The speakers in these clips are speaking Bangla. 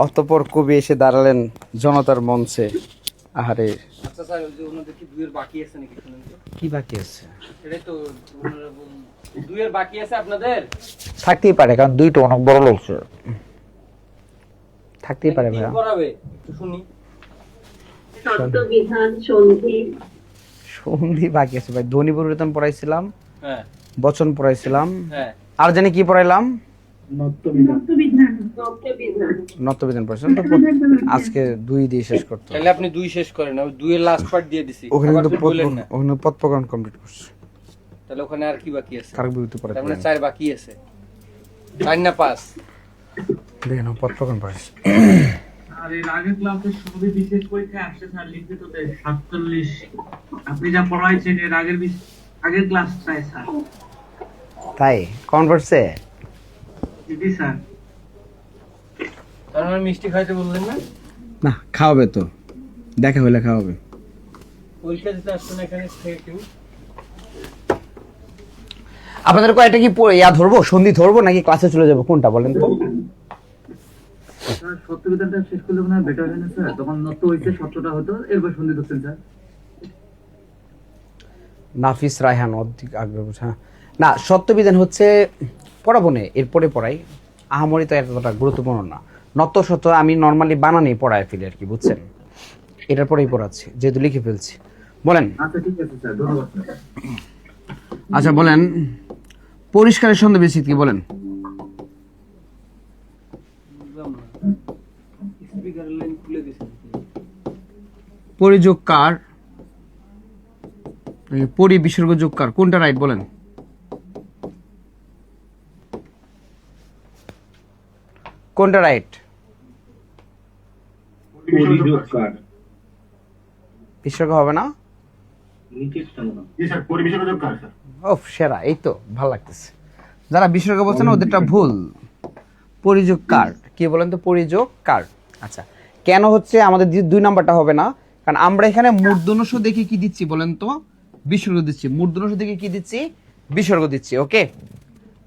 অতঃপর কবি এসে দাঁড়ালেন জনতার মঞ্চে। আহারে, আচ্ছা স্যার, ওই যে ওনাদের কি দুইয়ের বাকি আছে নাকি শুনেন তো? কি বাকি আছে? সেটাই তো ওনারা দুইয়ের বাকি আছে আপনাদের? থাকতেই পারে, কারণ দুইটা অনেক বড় লোক স্যার। থাকতেই পারে কি ভাইয়া। করাবে একটু শুনি। তত্ত্ববিধান, সন্ধি। সন্ধি বাকি আছে ভাই। ধ্বনি পরিবর্তন পড়াইছিলাম, হ্যাঁ বচন পড়াইছিলাম, হ্যাঁ। আর জানি কি পড়াইলাম, তত্ত্ববিধান, তত্ত্ববিধান। নত্যবিধান পড়াইছিলাম। তো আজকে দুই দিয়ে শেষ করতে হবে। তাহলে আপনি দুই শেষ করেন, ওই দুইয়ের লাস্ট পার্ট দিয়ে দিছি। ওখানে আবার কিন্তু দুই বললেন না। ওখানে পদ প্রকরণ কমপ্লিট করছে। তাহলে ওখানে আর কি বাকি আছে? কারক বিভূতি পড়াইতে তার মানে হবে। 4 বাকি আছে। 4 না 5? দেখেন পদ প্রকরণ পড়াইছে। আর এর আগের ক্লাসে সবই বিশেষ পরীক্ষায় আসছে স্যার লিখিততে 47। আপনি যা পড়াইছেন এর আগের ক্লাসটায় স্যার। তাই কমন পড়ছে? জি স্যার। তার মানে মিষ্টি খাইতে বললেন না? না, খাওয়াবে তো, দেখা হইলে খাওয়াবে। পরীক্ষা দিতে আসতো না এখানে থেকে কেউ? আপনাদের কয়টা কি ইয়া ধরবো, সন্ধি ধরবো নাকি ক্লাসে চলে যাবো, কোনটা বলেন তো? স্যার সত্যবিধানটা শেষ করলে মনে হয় বেটার হয় না স্যার? তখন নত্য হইতে সত্যটা হতো, এরপর সন্ধি ধরতেন স্যার। নাফিস রায়হান অধিক আগ্রহ। হ্যাঁ, না সত্যবিধান হচ্ছে পড়াবো না, এরপরে পড়াই। আহামরি তো এতটা গুরুত্বপূর্ণ না। নত্য সত্য আমি নর্মালি বানানি পড়ায় ফেলি আর কি, বুঝছেন? এটার পরেই পড়াচ্ছি, যেহেতু লিখে ফেলছি। বলেন। আচ্ছা ঠিক আছে স্যার, ধন্যবাদ স্যার। আচ্ছা বলেন, পরিষ্কারের সন্ধি বিচ্ছেদ কি বলেন? বুঝলাম না। স্পিকারের লাইন খুলে গেছে। পরিযোগ কার, পরি বিসর্গ যোগ কার, কোনটা রাইট বলেন? কোনটা রাইট? পরিযোগকার বিসর্গ হবে না? নিচেরটা মনে হয়। জি স্যার, পরিবেশযোগ্য স্যার। ও সেরা, এই তো ভালো লাগতেছে। যারা বিসর্গ বলছেন ওদেরটা ভুল। পরিযোগ কার কি বলেন তো? পরিযোগ কার। আচ্ছা, কেন হচ্ছে আমাদের 2 নাম্বারটা হবে না? কারণ আমরা এখানে মূর্ধন্য ষ দেখে কি দিচ্ছি বলেন তো? বিসর্গ দিচ্ছি। মূর্ধন্য ষ দেখে কি দিচ্ছি? বিসর্গ দিচ্ছি। ওকে,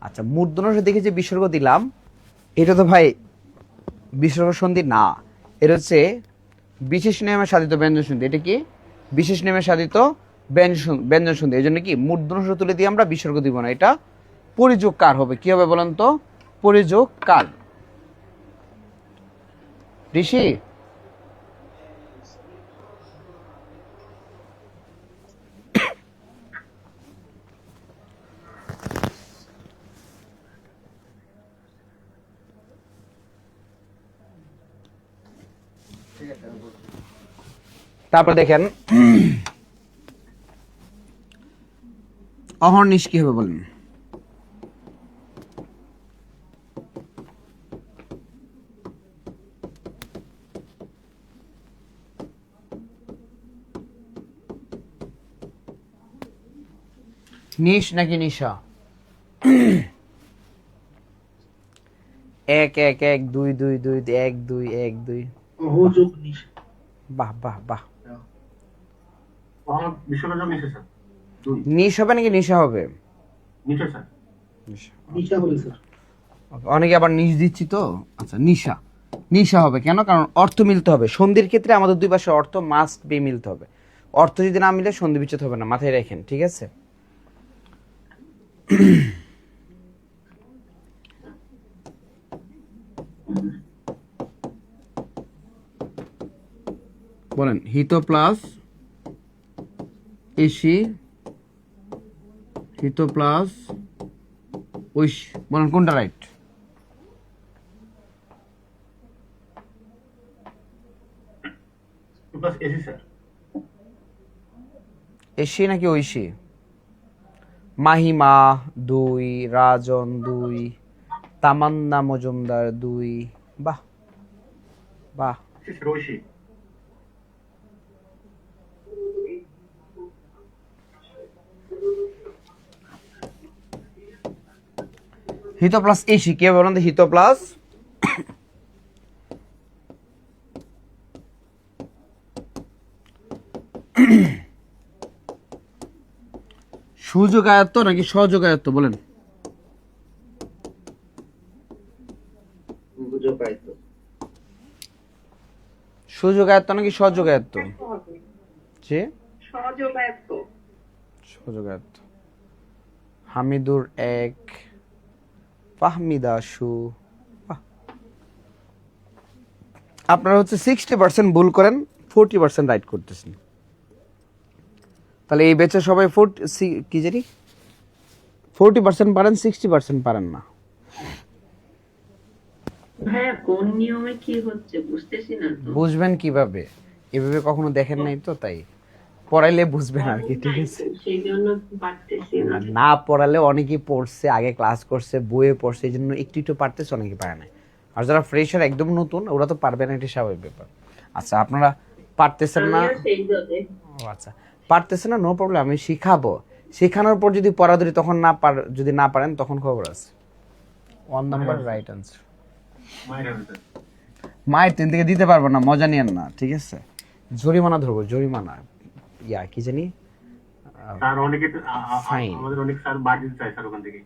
আচ্ছা, মূর্ধন্য ষ দেখে যে বিসর্গ দিলাম, এটা তো ভাই বিসর্গ সন্ধি না, এটা হচ্ছে বিশেষ নিয়মে সাধিত ব্যঞ্জন সন্ধি। এটা কি? বিশেষ নিয়মে সাধিত ব্যঞ্জন সন্ধি। এই জন্য কি মূর্ধন্য ষ তুলে দিয়ে আমরা বিসর্গ দিব না। এটা পরিযোগ কার হবে। কি হবে বলেন তো? পরিযোগ কার। ঋষি, তারপর দেখেন অহর্নিশ কি হবে বলেন? নিশ নাকি নিশা? 1 1 1 2 2 2 1 2 1 2। অহযোগ নিশ। বাহ বাহ বাহ। আমার বিশ্বযোগ নিচে স্যার। 2 নিশ হবে নাকি নিশা হবে? নিচে স্যার। নিশা বলে স্যার। অনেকে আবার নিশ দিচ্ছি তো। আচ্ছা, নিশা। নিশা হবে কেন? কারণ অর্থ মিলতে হবে। সন্ধির ক্ষেত্রে আমাদের দুই পাশে অর্থ মাস্ট বি মিলতে হবে। অর্থ যদি না মিলে সন্ধি বিচ্ছেদ হবে না, মাথায় রাখেন, ঠিক আছে? বলেন হিত প্লাস এসি, হিত প্লাস ঐশ, বলেন কোনটা right? Plus AC sir. AC নাকি ঐশী? মাহিমা 2, রাজন 2, তামান্না মজুমদার 2। বাহ বাহ। রোশি। হিত প্লাস এসি কি হবে বলেন তো? হিত প্লাস সুযোগায়ত্ত নাকি সহযোগায়ত্ত বলেন? সুযোগায়ত্ত নাকি সহযোগায়ত্ত? যে সহযোগায়ত্ত। সহযোগায়ত্ত। হামিদুর এক, ফাহমিদা সু। বাহ। আপনারা হচ্ছে 60% ভুল করেন, 40% রাইট করতেছেন। তাহলে এই ব্যাচে সবাই কি জানি 40% পারেন, 60% পারেন না। ভাইয়া কোন নিয়মে কি হচ্ছে বুঝতেছি না তো। বুঝবেন কিভাবে? এভাবে কখনো দেখেন নাই তো, তাই পড়াইলে বুঝবেন আর কি, ঠিক আছে? সেই জন্য পারতেছি না। আর না পড়ালে অনেকেই পড়ছে, আগে ক্লাস করছে, বইয়ে পড়ছে, এই জন্য একটু একটু পারতেছে, অনেকে পারে না। আর যারা ফ্রেশার একদম নতুন, ওরা তো পারবে না, এটা স্বাভাবিক ব্যাপার। আচ্ছা, আপনারা পারতেছেন না? আমিও সেই জন্য। ও আচ্ছা, পারতেছেন না, নো প্রবলেম, আমি শিখাবো। শেখানোর পর যদি পড়া ধরি তখন যদি না পারেন তখন খবর আছে। 1 নাম্বার রাইট আনসার। মায়ের স্যার। মায়ের 3 থেকে দিতে পারবো না, মজা নিয়েন না, ঠিক আছে? জরিমানা ধরবো, জরিমানা। কি জানি, স্যার অনেকে Fine. আমাদের অনেক স্যার বাড়ি দিতে চায় স্যার ওখান থেকে।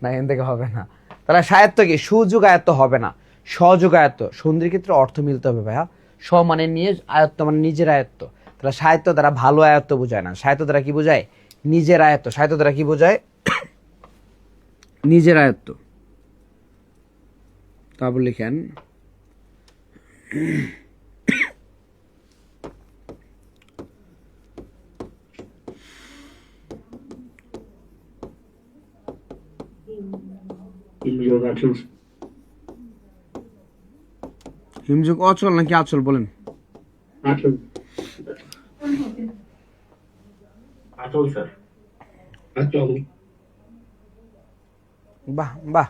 না এখান থেকে হবে না। তাহলে সায়াত্ত কি? সুযোগায়ত্ত হবে না, সহযোগায়ত্ত। সন্ধির ক্ষেত্রে অর্থ মিলতে হবে ভাইয়া। স মানে নিয়ে, আয়ত্ত মানে নিজের আয়ত্ত। তাহলে সাহিত্য দ্বারা ভালো আয়ত্ত বোঝায় না, সাহিত্য দ্বারা কি বোঝায়? নিজের আয়ত্ত। সাহিত্য দ্বারা কি বোঝায়? নিজের আয়ত্ত। তারপর লিখেন হিমযুগ অচল নাকি আচল বলেন? আচল স্যার। বাহ বাহ,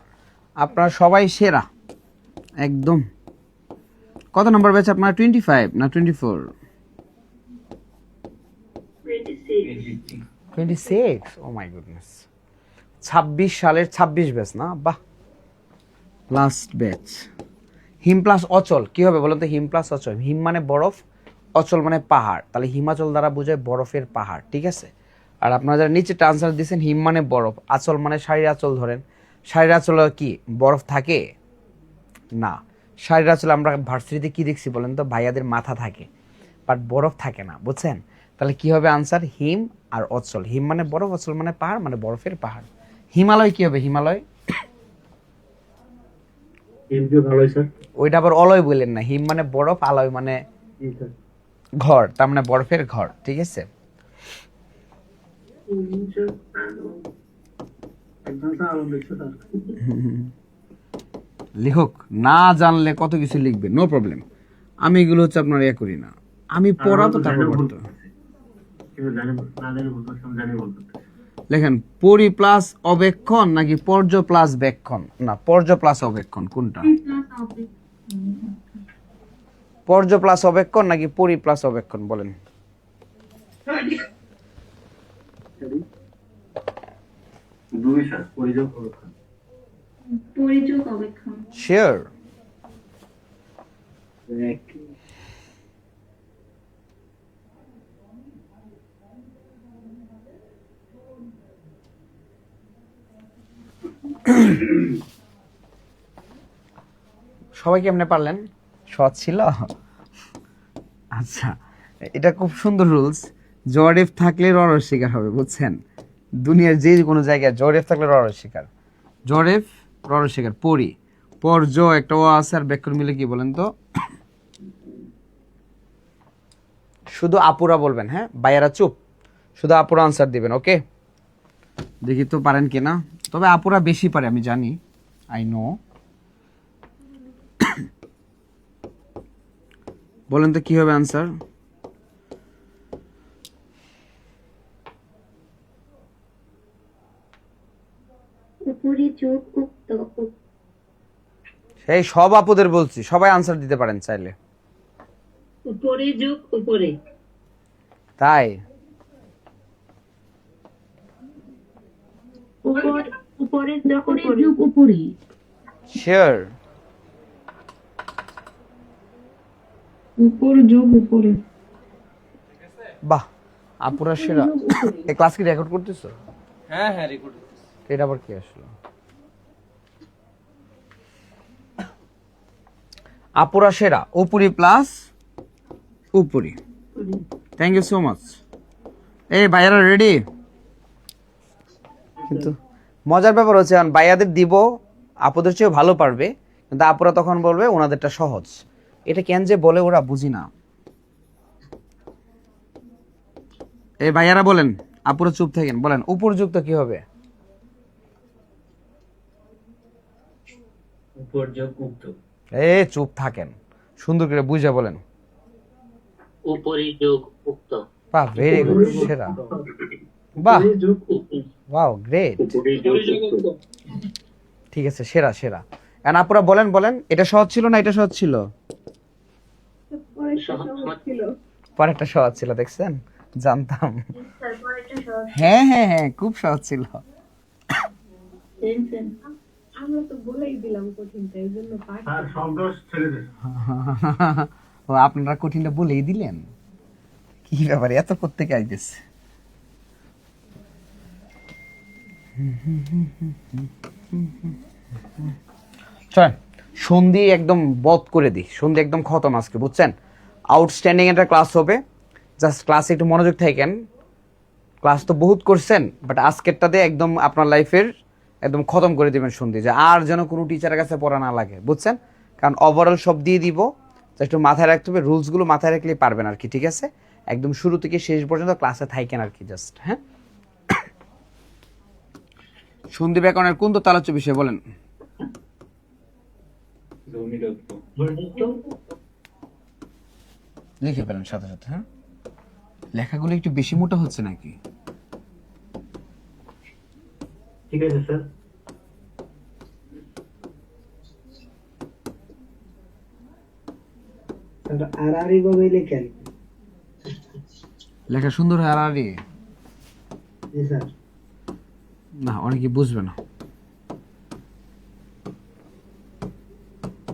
আপনারা সবাই সেরা একদম। কত নম্বর ব্যাচ আপনার? 25 না 24? 26। ও মাই গুডনেস। 26 সালের 26 ব্যাচ না? বাহ, লাস্ট ব্যাচ। হিম প্লাস অচল কি হবে বলেন তো? হিম প্লাস অচল, হিম মানে বরফ, অচল মানে পাহাড়। তাহলে হিমাচল দ্বারা বোঝায় বরফের পাহাড়, ঠিক আছে? আর আপনারা যারা নিচে ট্রান্সফার দিয়েছেন, হিম মানে বরফ, আচল মানে শাড়ির আঁচল। ধরেন শাড়ির আঁচলে কি বরফ থাকে? না। শাড়ির আঁচলে আমরা ভার্সিটিতে কি দেখছি বলেন তো? ভাইয়াদের মাথা থাকে, বাট বরফ থাকে না, বুঝছেন? তাহলে কি হবে আনসার? হিম আর অচল। হিম মানে বরফ, অচল মানে পাহাড়, মানে বরফের পাহাড়। হিমালয় কি হবে? হিমালয় ওইটা আবার অলয় বললেন না। হিম মানে বরফ, আলয় মানে ঘর, তার মানে বরফের ঘর, ঠিক আছে? একদম তো আলো দেখছো স্যার। লেখক না জানলে কত কিছু লিখবে, নো প্রবলেম। আমি এগুলো হচ্ছে আপনার ইয়ে করি না, আমি পড়া তো তারপর পড়তে। কিন্তু জানি না, জানি বলতে জানি বলতে। লেখেন পরি প্লাস অবেক্ষণ নাকি পর্য প্লাস বেক্ষণ? না, পর্য প্লাস অবেক্ষণ কোনটা? পর্য প্লাস অবেক্ষণ নাকি পরি প্লাস অবেক্ষণ বলেন? দুই স্যার, পরিযোগ অবেক্ষণ। পরিযোগ অবেক্ষণ। শিওর? সবাই কেমনে পারলেন? সহজ ছিল? আচ্ছা, এটা খুব সুন্দর রুলস। জরেফ থাকলে রর শিকার হবে, বুঝছেন? দুনিয়ার যে কোনো জায়গায় জরেফ থাকলে রর শিকার। জরেফ রর শিকার। পরি পর্য একটা ও আছে, আর বেক্ষণ মিলে কি বলেন তো? শুধু আপুরা বলবেন, হ্যাঁ ভাইয়ারা চুপ, শুধু আপুরা আনসার দিবেন, ওকে? দেখি তো পারেন কিনা। তবে আপুরা বেশি পারে, আমি জানি, আই নো। বলেন তো কি হবে আনসার? উপরি যোগ উক্ত। সেই সব আপুদের বলছি, সবাই আনসার দিতে পারেন চাইলে। উপরি যোগ উপরে। তাই? উপরে যোগ উপরে। শিওর? উপর যোগ উপরে। বাহ, আপুরা সেরা। এই ক্লাস কি রেকর্ড করতেছো? হ্যাঁ হ্যাঁ, রেকর্ড করতেছি। এটা আবার কি আসলো? আপুরা সেরা, উপরি প্লাস উপরি। Thank you so much. এই ভাইয়ারা রেডি? কিন্তু মজার ব্যাপার হচ্ছে এখন ভাইয়াদের দিব, আপুদের চেয়েও ভালো পারবে, কিন্তু আপুরা তখন বলবে ওনাদেরটা সহজ। এটা কেন যে বলে ওরা বুঝি না। এই ভাইয়ারা বলেন, আপুরা চুপ থাকেন, বলেন উপরযুক্ত কি হবে? উপর্যোগ উক্ত। চুপ থাকেন, সুন্দর করে বুঝে বলেন। উপরিযোগ উক্ত। বাহ, ভেরি গুড, সেরা। বাহ, ওয়াও, গ্রেট। ঠিক আছে, সেরা সেরা। এখন আপুরা বলেন বলেন, এটা সহজ ছিল না এটা সহজ ছিল? পরেরটা সহজ ছিল, দেখছেন? জানতাম। হ্যাঁ হ্যাঁ হ্যাঁ, খুব সহজ ছিল। আমরা তো বলেই দিলাম কঠিনটা, এই জন্য পাঠ আর শব্দ ছেলেদের ও, আপনারা কঠিনটা বলেই দিলেন? কি ব্যাপারে এত কোত্থেকে আইতেছে? চলেন সন্ধি একদম বধ করে দিই, সন্ধি একদম খতম আজকে, বুঝছেন? আউটস্ট্যান্ডিং একটা ক্লাস হবে, জাস্ট ক্লাসে একটু মনোযোগ থাকেন। ক্লাস তো বহুত করছেন, বাট আজকেরটাতে একদম আপনার লাইফের একদম খতম করে দিবেন সন্ধি, যে আর যেন কোনো টিচারের কাছে পড়া না লাগে, বুঝছেন? কারণ ওভারঅল সব দিয়ে দিব, একটু মাথায় রাখতে হবে, রুলসগুলো মাথায় রাখলেই পারবেন আর কি, ঠিক আছে? একদম শুরু থেকে শেষ পর্যন্ত ক্লাসে থাকেন আর কি, জাস্ট। হ্যাঁ, সন্ধি ব্যাকরণের কোন তো তালোচ্য বিষয় বলেন? লিখে ফেলেন সাথে সাথে। হ্যাঁ, লেখাগুলো একটু বেশি মোটা হচ্ছে নাকি? ঠিক আছে স্যার। আড়াআড়ি ভাবে লেখেন। লেখা সুন্দর হয় আর জি স্যার। না, অনেকে বুঝবে না।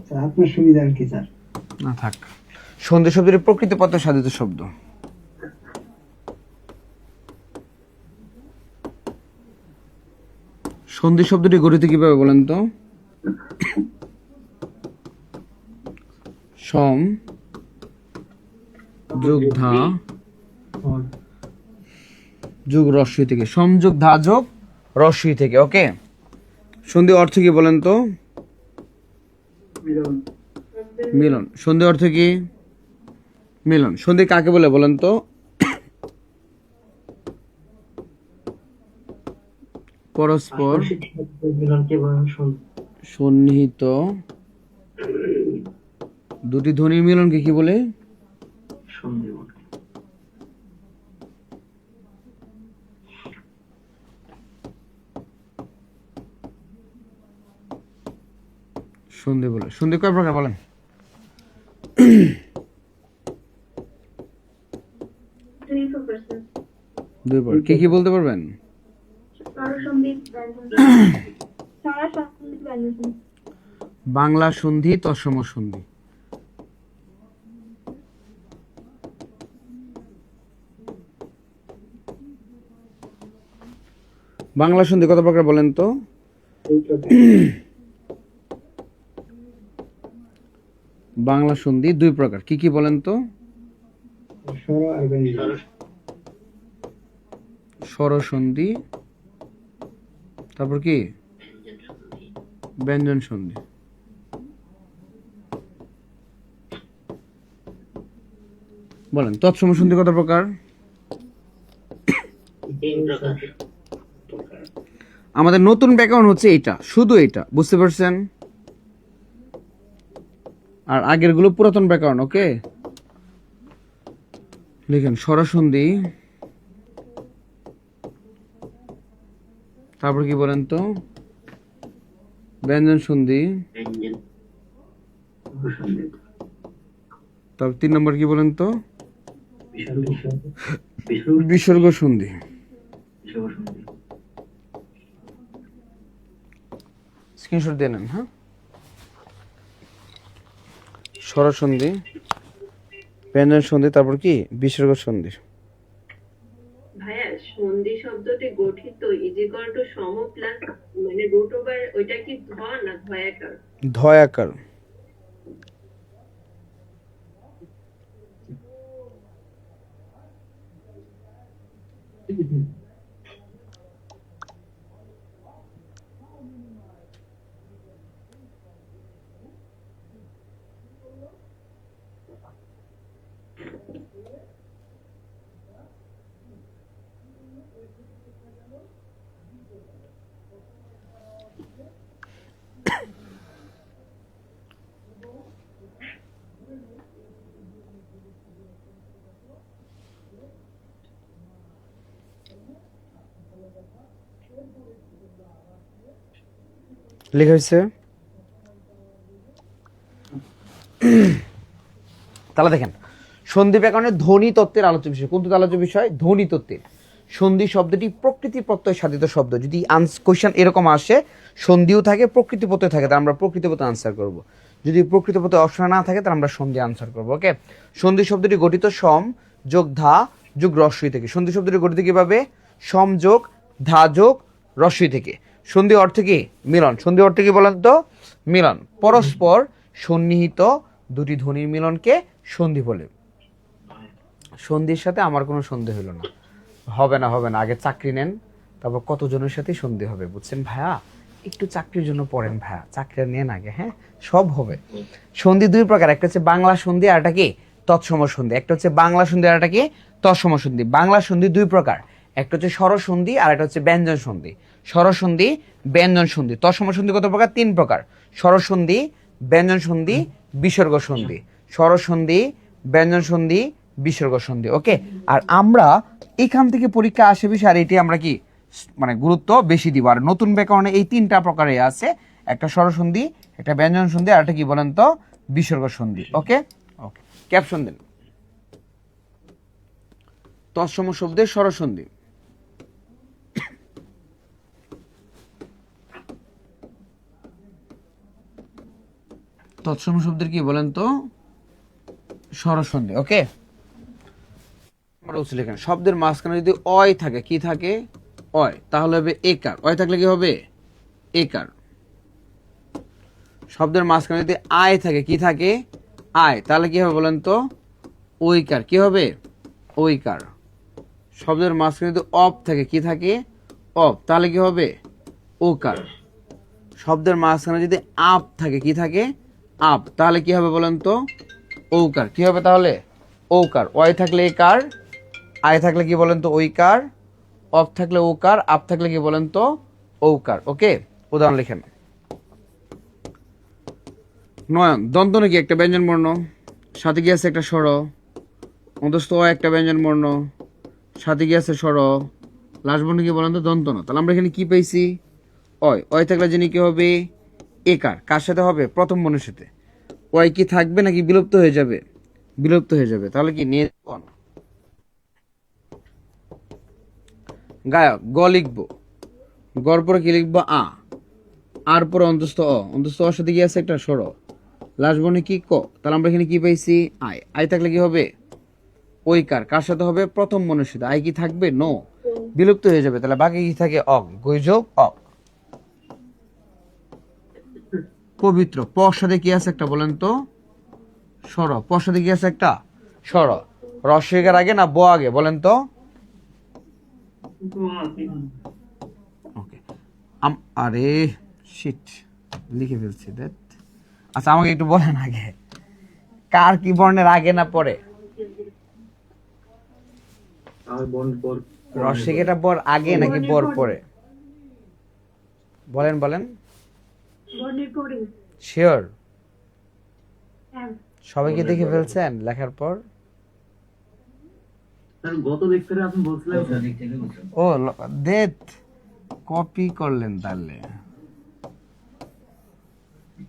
স্যার আপনার সুবিধা আর কি স্যার? না থাক। সন্ধি শব্দের প্রকৃত পথে সাধিত শব্দ। সন্ধি শব্দটি গঠিত কিভাবে বলেন তো? সম যোগ ধা যোগ রস্বই থেকে, সমযোগ ধা যোগ রস্বই থেকে। ওকে, সন্ধি অর্থ কি বলেন তো? মিলন। সন্ধি অর্থ কি? মিলন। সন্ধি কাকে বলে বলেন তো? পরস্পর সন্নিহিত দুটি ধ্বনির মিলনকে কি বলে? সন্ধি বলে। সন্ধি বলে। সন্ধি কয় প্রকার বলেন? দুই প্রকার। কি কি বলতে পারবেন? বাংলা সন্ধি, তৎসম সন্ধি। বাংলা সন্ধি কত প্রকার বলেন তো? বাংলা সন্ধি দুই প্রকার। কি কি বলেন তো? স্বর সন্ধি, তারপর কি? ব্যঞ্জন সন্ধি। বলেন তৎসম সন্ধি কত প্রকার? আমাদের নতুন ব্যাকরণ হচ্ছে এটা, শুধু এটা, বুঝতে পারছেন? আর আগের গুলো পুরাতন ব্যাকরণ। ওকে, লিখেন স্বরসন্ধি, তারপর কি বলেন তো? ব্যঞ্জন সন্ধি, তারপর 3 নম্বর কি বলেন তো? বিসর্গ সন্ধি। স্ক্রিনশট দিয়ে নেন। হ্যাঁ, স্বরসন্ধি, ব্যঞ্জন সন্ধি, তারপর কি? বিসর্গ সন্ধি। ভাইয়া সন্ধি শব্দটি গঠিত ইজিকল টু সম প্লাস মানে রুট ওভার, ওইটা কি ধ না ধয়াকার? ধয়াকার। লেখা হয়েছে। তাহলে দেখেন, সন্ধি ব্যাকরণের ধ্বনি তত্ত্বের আলোচ্য বিষয় কোনটি আলোচ্য বিষয়? ধ্বনি তত্ত্বের। সন্ধি শব্দটি প্রকৃতি প্রত্যয় সাধিত শব্দ। যদি কোয়েশ্চেন এরকম আসে, সন্ধিও থাকে প্রকৃতি প্রত্যয় থাকে, তাহলে আমরা প্রকৃতি প্রত্যয় আনসার করব। যদি প্রকৃতি প্রত্যয় অপশন না থাকে তাহলে আমরা সন্ধি আনসার করব। ওকে, সন্ধি শব্দটি গঠিত সম যোগ ধা যোগ রস্বই থেকে। সন্ধি শব্দটি গঠিত কিভাবে? সম যোগ ধা যোগ রস্বই থেকে। সন্ধি অর্থ কি? মিলন। সন্ধি অর্থ কি বলেন তো? মিলন। পরস্পর সন্নিহিত দুটি ধ্বনির মিলনকে সন্ধি বলে। সন্ধির সাথে আমার কোনো সন্ধি হলো না, হবে না, হবে না। আগে চাকরি নেন, তারপর কতজনের সাথে সন্ধি হবে, বুঝছেন ভাইয়া? একটু চাকরির জন্য পড়েন ভাইয়া, চাকরিটা নেন আগে, হ্যাঁ, সব হবে। সন্ধি দুই প্রকার, একটা হচ্ছে বাংলা সন্ধি আর একটা কি তৎসম সন্ধি। একটা হচ্ছে বাংলা সন্ধি আর একটা কি তৎসম সন্ধি। বাংলা সন্ধি দুই প্রকার, একটা হচ্ছে স্বরসন্ধি আর একটা হচ্ছে ব্যঞ্জন সন্ধি। স্বরসন্ধি, ব্যঞ্জন সন্ধি। তৎসম সন্ধি কত প্রকার? তিন প্রকার: স্বরসন্ধি, ব্যঞ্জন সন্ধি, বিসর্গ সন্ধি। স্বরসন্ধি, ব্যঞ্জন সন্ধি, বিসর্গ সন্ধি। ওকে, আর আমরা এখান থেকে পরীক্ষা আসে বিষয়, আর এটি আমরা কি মানে গুরুত্ব বেশি দিব। আর নতুন ব্যাকরণে এই তিনটা প্রকারে আছে, একটা স্বরসন্ধি, একটা ব্যঞ্জন সন্ধি, আর একটা কি বলেন তো? বিসর্গ সন্ধি। ওকে ওকে, ক্যাপশন দেন। তৎসম শব্দের স্বরসন্ধি। তৎসম শব্দের কি বলেন তো? স্বরসন্ধি। ওকে, লেখেন শব্দের মাঝখানে যদি অয় থাকে, কি থাকে? অয়, তাহলে হবে একার। অয় থাকলে কি হবে? একার। শব্দের মাঝখানে যদি আয় থাকে, কি থাকে? আয়, তাহলে কি হবে বলেন তো? ঐকার। কি হবে? ঐকার। শব্দের মাঝখানে যদি অপ থাকে, কি থাকে? অপ, তাহলে কি হবে? ওকার। শব্দের মাঝখানে যদি আপ থাকে, কি থাকে? আপ, তাহলে কি হবে বলেন তো? ঔকার। কি হবে তাহলে? ঔকার। অয় থাকলে একার, আয় থাকলে কি বলেন তো? ঐকার। অফ থাকলে ওকার, আপ থাকলে কি বলেন তো? ঔকার। ওকে, উদাহরণ লিখেন। নয়ন, দন্ত নাকি একটা ব্যঞ্জন বর্ণ, সাথে কি আছে একটা স্বর, অন্তস্থ অ একটা ব্যঞ্জন বর্ণ, সাথে কি আছে স্বর, লাস্ট বর্ণ কি বলেন তো? দন্ত ন। তাহলে আমরা এখানে কি পেয়েছি? অয়। অয় থাকলে যিনি কি হবে? একার। কার সাথে হবে? প্রথম বর্ণের সাথে। অয় কি থাকবে নাকি বিলুপ্ত হয়ে যাবে? বিলুপ্ত হয়ে যাবে। তাহলে কি নিয়ে গায়ক, গ লিখবো, গর পরে কি লিখবো? আ, আর পরে অন্তস্থ অ, অন্তস্থ অর সাথে কি আছে একটা স্বর, লাস্ট বর্ণে কি? ক। তাহলে আমরা এখানে কি পাইছি? আয়। আয় থাকলে কি হবে? ঐকার। কার সাথে হবে? প্রথম বর্ণের সাথে। আয় কি থাকবে? নো, বিলুপ্ত হয়ে যাবে। তাহলে বাকি কি থাকে? অক, গৈযোগ অক। পবিত্র, পর সাথে কি আছে একটা বলেন তো? স্বর। পর সাথে কি আছে একটা স্বর। রস্বইকার আগে না ব আগে বলেন তো? ওকে, আরে শিট, লিখে ফেলছি দ্যাট। আচ্ছা, আমাকে একটু বলেন আগে, কার কি বর্ণের আগে না পরে? রস্বইকারটা বর আগে নাকি বর পরে? বলেন বলেন, শিওর? সবাই কি দেখে ফেলছেন লেখার পর? গত লেকচারে আপনি বলছিলেন ও দেখ, কপি করলেন তাহলে।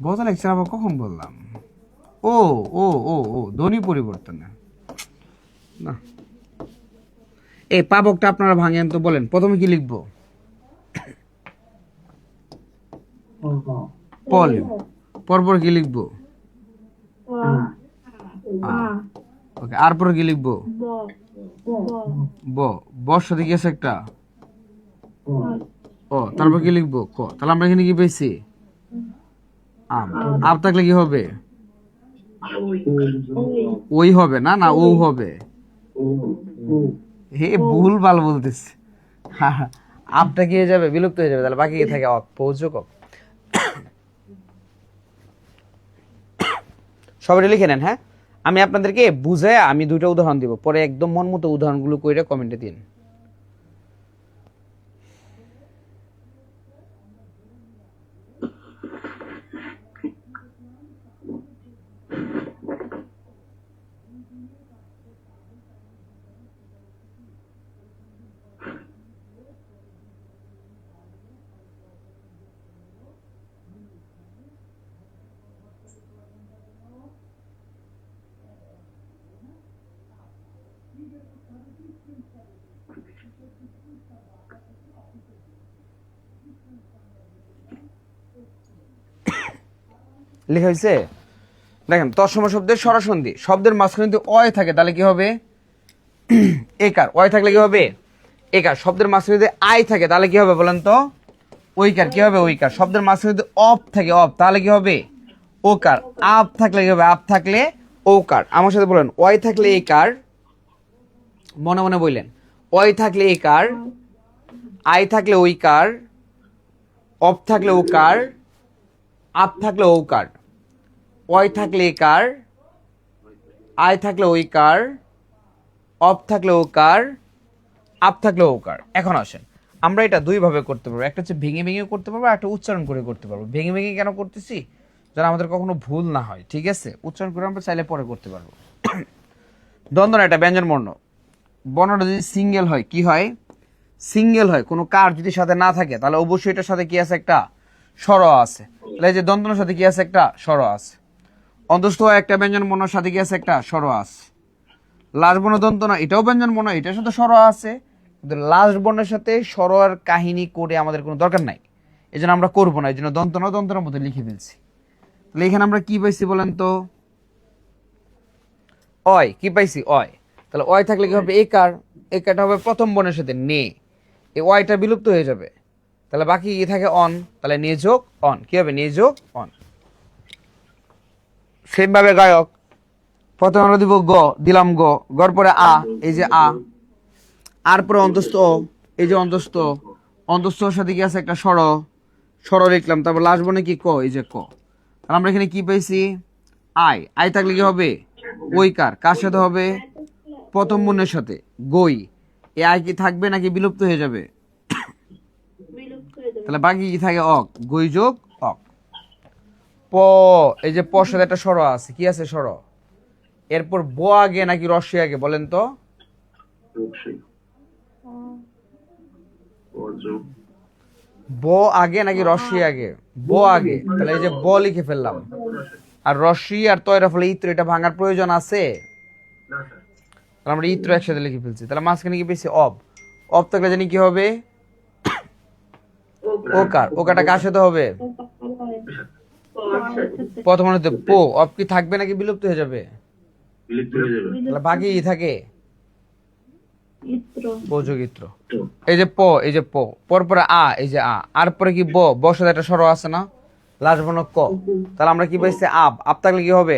গত লেকচার আবার কখন বললাম? ও ও ও ও ধ্বনি পরিবর্তন না। এই পাবকটা আপনারা ভাঙেন তো। বলেন প্রথমে কি লিখবো? পল। পরপর কি লিখবো? ওকে, আর পরে কি লিখবো? ব। বর সাথে কি আছে একটা? ও, তারপর কি লিখবো? ক। তাহলে আমরা এখানে কি পেয়েছি? আম। আপ থাকলে কি হবে? ওই হবে না, না ও হবে। হে ভুল ভাল বলতেছে। আপটা কি হয়ে যাবে? বিলুপ্ত হয়ে যাবে। তাহলে বাকি কি থাকে? অক, পৌঁছক। সবাই লিখে নেন। হ্যাঁ, আমি আপনাদেরকে বুঝায় আমি দুইটা উদাহরণ দিব, পরে একদম মন মতো উদাহরণগুলো কইরা কমেন্টে দিন। লেখা হয়েছে? দেখেন তৎসম শব্দের স্বরসন্ধি, শব্দের মাঝখানে যদি অয় থাকে তাহলে কি হবে? একার। অয় থাকলে কি হবে? একার। শব্দের মাঝখানে যদি আই থাকে তাহলে কি হবে বলেন তো? ওইকার। কি হবে? ওইকার। শব্দের মাঝখানে যদি অপ থাকে, অপ, তাহলে কি হবে? ওকার। আপ থাকলে কি হবে? আপ থাকলে ওকার। আমার সাথে বলেন, অয় থাকলে একার, মনে মনে বললেন, অয় থাকলে একার, আই থাকলে ওইকার, অপ থাকলে ওকার, আপ থাকলে ওকার, অয় থাকলে একার, আই থাকলে ওইকার, অপ থাকলে ওকার, আপ থাকলে ওকার। এখন আসেন আমরা এটা দুই ভাবে করতে পারবো, একটা হচ্ছে ভেঙে ভেঙে করতে পারবো, আর একটা উচ্চারণ করে করতে পারবো। ভেঙে ভেঙে কেন করতেছি? যেন আমাদের কখনো ভুল না হয়, ঠিক আছে? উচ্চারণ করে আমরা চাইলে পরে করতে পারবো। দ্বন্দ্ব না, এটা ব্যঞ্জন বর্ণ। বর্ণটা যদি সিঙ্গেল হয়, কি হয়? সিঙ্গেল হয়, কোনো কার যদি সাথে না থাকে তাহলে অবশ্যই এটার সাথে কি আছে? একটা স্বর আছে। তাহলে এই যে দন্তনের সাথে কি আছে? একটা স্বর আছে। অন্তস্থ একটা ব্যঞ্জন বর্ণের সাথে কি আছে? একটা স্বর আছে। লাস্ট বর্ণ দন্ত না, এটাও ব্যঞ্জন বর্ণ, এটার সাথে স্বর আছে, কিন্তু লাস্ট বর্ণের সাথে স্বর আর কাহিনী করে আমাদের কোনো দরকার নাই, এই জন্য আমরা করবো না, এই জন্য দন্ত না দন্তনের মধ্যে লিখে ফেলছি। তাহলে এখানে আমরা কি পাইছি বলেন তো? অয়। কি পাইছি? অয়। তাহলে অয় থাকলে কি হবে? একার। একারটা হবে প্রথম বর্ণের সাথে নে, এই অয়টা বিলুপ্ত হয়ে যাবে, তাহলে বাকি কি থাকে? অন। তাহলে নে যোগ অন। কি হবে? নে যোগ অন। সেম ভাবে গায়ক, প্রথমে আমরা দিব গ, দিলাম গ, গর পরে আ, এই যে আ, আর পরে অন্তস্থ অ, এই যে অন্তস্থ, অন্তস্থর সাথে কি আছে? একটা স্বর, স্বর লিখলাম, তারপর লাস্ট বর্ণে কি? ক, এই যে ক। তাহলে আমরা এখানে কি পাইছি? আই। আই থাকলে কি হবে? ওইকার। কার সাথে হবে? প্রথম বর্ণের সাথে, গই। এ আই কি থাকবে নাকি বিলুপ্ত হয়ে যাবে? বিলুপ্ত হয়ে যাবে। তাহলে বাকি কি থাকে? অক। গই যোগ অক। প, এই যে পর সাথে একটা স্বর আছে, কি আছে? স্বর। এরপর ব আগে নাকি রস্যি আগে বলেন তো? ব আগে নাকি রস্যি আগে? ব আগে। তাহলে এই যে ব লিখে ফেললাম, আর রস্যি আর তয়রা ফলে ইত্র, এটা ভাঙার প্রয়োজন আছে? তাহলে আমরা ইত্র একসাথে লিখে ফেলছি। তাহলে মাঝখানে কি পেয়েছি? অব। অব থাকলে জানি কি হবে? ওকার। ওকারটা কার সাথে হবে? প্রথম হতে পো। অব কি থাকবে নাকি বিলুপ্ত হয়ে যাবে? বিলুপ্ত হয়ে যাবে। তাহলে বাকি কি থাকে? ইত্র। পযোগিত্র। এই যে প, এই যে প, পর পরে আ, এই যে আ, আর পরে কি? ব, ব সাথে একটা স্বর আছে না, লাস্ট বর্ণ ক। তাহলে আমরা কি পাইছি? আপ। আপ থাকলে কি হবে?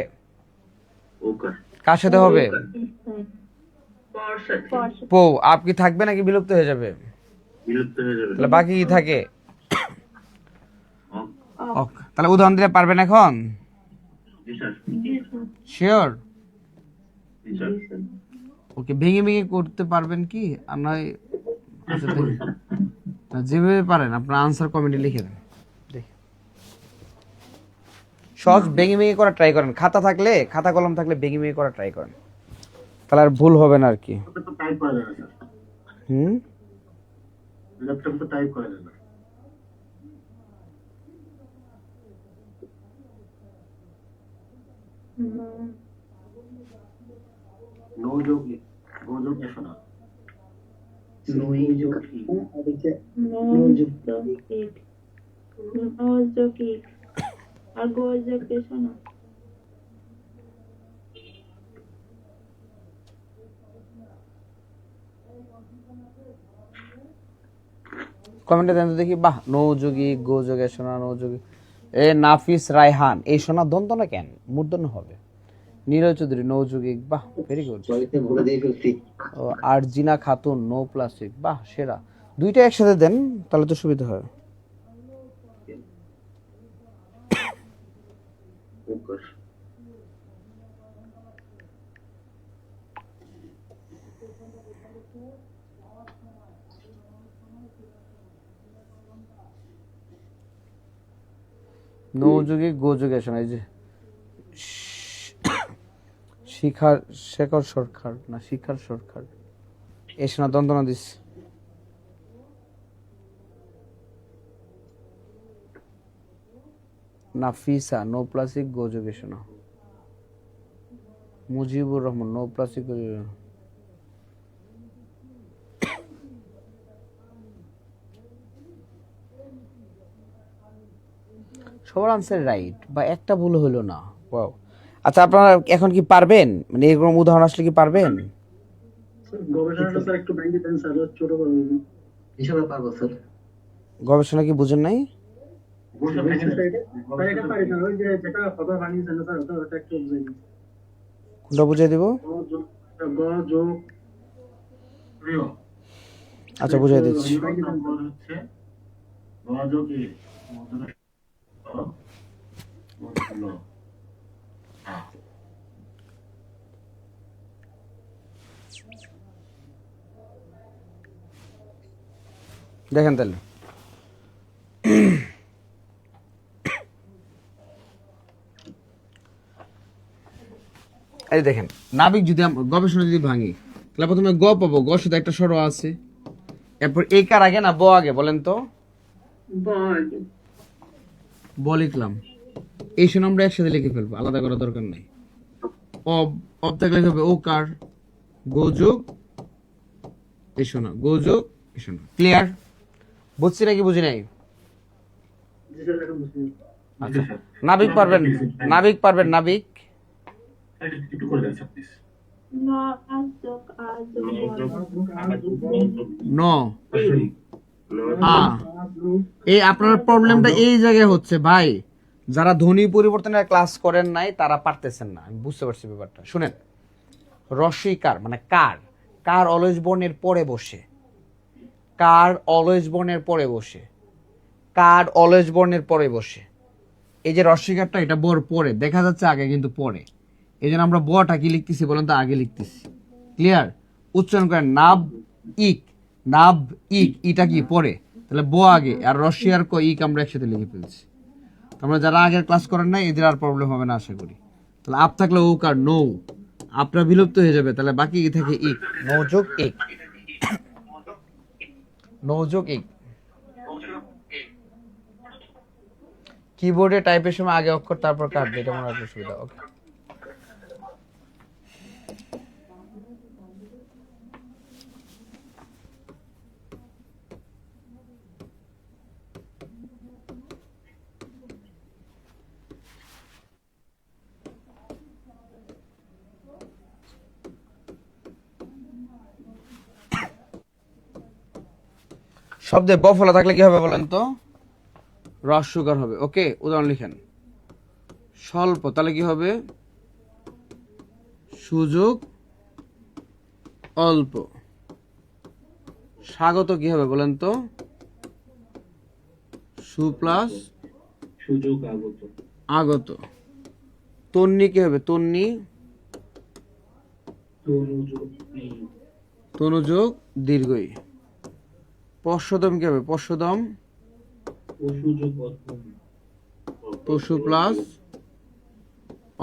ওকার। কার সাথে হবে? পর সাথে। পো। আপ কি থাকবে নাকি বিলুপ্ত হয়ে যাবে? বিলুপ্ত হয়ে যাবে। তাহলে বাকি কি থাকে? অক। অক। তাহলে উদাহরণ দিলে পারবেন এখন? জি স্যার। শিওর? জি স্যার। ওকে, ভেঙে ভেঙে করতে পারবেন কি? আমরা আচ্ছা দেখি, না, যেভাবে পারেন আপনার আনসার কমেন্টে লিখে দেন, দেখি। সহজ ভেঙে ভেঙে করা ট্রাই করেন, খাতা থাকলে, খাতা কলম থাকলে ভেঙে ভেঙে করা ট্রাই করেন, তাহলে আর ভুল হবে না আর কি। ল্যাপটপ তো টাইপ করা যায় না স্যার। হুম। ল্যাপটপ তো টাইপ করা যায় না। নো যোগ গো যোগ এসো না। নই যোগ আর গোযোগ এসো না। কমেন্টে দেন তো দেখি। বাহ, নৌযোগী, গোযোগে সোনা, নৌযোগী। এ নাফিস রায়হান, এই সোনা দন্ত না কেন? মূর্ধন্য হবে। নীরজ চৌধুরী, নৌযোগী, বাহ, ভেরি গুড। ও আরজিনা খাতুন, নো প্লাস্টিক, বাহ, সেরা। দুইটা একসাথে দেন তাহলে তো সুবিধা হয়। ওকার। নৌযোগে গোযোগে আসে না, এই যে শিখার শেখর সরকার না শিখার সরকার এসে না দন্তনা দিস। নাফিসা নো প্লাস্টিক গোযোগে শোনা। মুজিবুর রহমান নো প্লাস্টিক সবার আনসার রাইট বা একটা ভুল হলো না। ওয়াও। আচ্ছা আপনারা এখন কি পারবেন, মানে এরকম উদাহরণ আসলে কি পারবেন? গবেষণাটা স্যার একটু ব্যাংকে দেন স্যার, ছোট করে দিন। ইনশাআল্লাহ পারবো স্যার। গবেষণা কি বুঝেন নাই? স্যার এটা পারি না, ওই যে যেটা খবর বানিয়েছেন না স্যার, ওটা একটু বুঝাই দিন। কোনটা বুঝিয়ে দিব? গ যোগ প্রিয় আচ্ছা বুঝিয়ে দিচ্ছি। নম্বর হচ্ছে গযোগে মধুর দেখেন তাহলে এই দেখেন নাবিক যদি গবেষণা যদি ভাঙি তাহলে প্রথমে গ পাবো, গ শুধু একটা স্বর আছে, এরপর এই কার আগে না ব আগে বলেন তো? বল ব লিখলাম, এই শোন আমরা একসাথে লিখে ফেলবো, আলাদা করার দরকার নাই। অব অব থাকলে হবে ও কার, গোযোগ এই শোনা, গোযোগ এই শোনা। ক্লিয়ার? বুঝছি নাকি বুঝি নাই? জি স্যার এখন বুঝছি। আচ্ছা নাবিক পারবেন, নাবিক পারবেন, নাবিক একটু করে দেন স্যার প্লিজ। ন আজক ন আ। এই আপনার প্রবলেমটা এই জায়গায় হচ্ছে ভাই, যারা ধ্বনি পরিবর্তনের ক্লাস করেন নাই তারা পারতেছেন না, আমি বুঝতে পারছি ব্যাপারটা। শুনেন, রস্বইকার মানে কার, কার অলওয়েজ বর্ণের পরে বসে, কার অলওয়েজ বর্ণের পরে বসে, কার অলওয়েজ বর্ণের পরে বসে। এই যে রস্বইকারটা এটা বর পরে দেখা যাচ্ছে, আগে কিন্তু পরে। এই জন্য আমরা বটা কি লিখতেছি বলেন তো? আগে লিখতেছি। ক্লিয়ার? উচ্চারণ করেন নাব ইক, নাব ইক, ইটা কি পরে, তাহলে ব আগে, আর রস্বই আর ক ইক আমরা একসাথে লিখে ফেলছি। তোমরা যারা আগের ক্লাস করেন না এদের আর প্রবলেম হবে না আশা করি। তাহলে আপ থাকলে ও কার নৌ, আপরা বিলুপ্ত হয়ে যাবে, তাহলে বাকি থাকে ইক, নৌযোগ ইক, নৌযোগ ইক। কিবোর্ডে টাইপের সময় আগে অক্ষর তারপর কাটবে, এটা মনে রাখতে সুবিধা। ওকে শব্দে ব ফলা থাকলে কি হবে বলেন তো? রস্যকার হবে। ওকে উদাহরণ লিখেন, স্বল্প তাহলে কি হবে? সুযোগ অল্প। স্বাগত কি হবে বলেন তো? সু প্লাস সুযোগ আগত। আগত। তন্নি কি হবে? তন্নি তনুযোগ দীর্ঘই। পশ্চদম কি হবে? পশ্চদম সুযোগ অধম। পশু প্লাস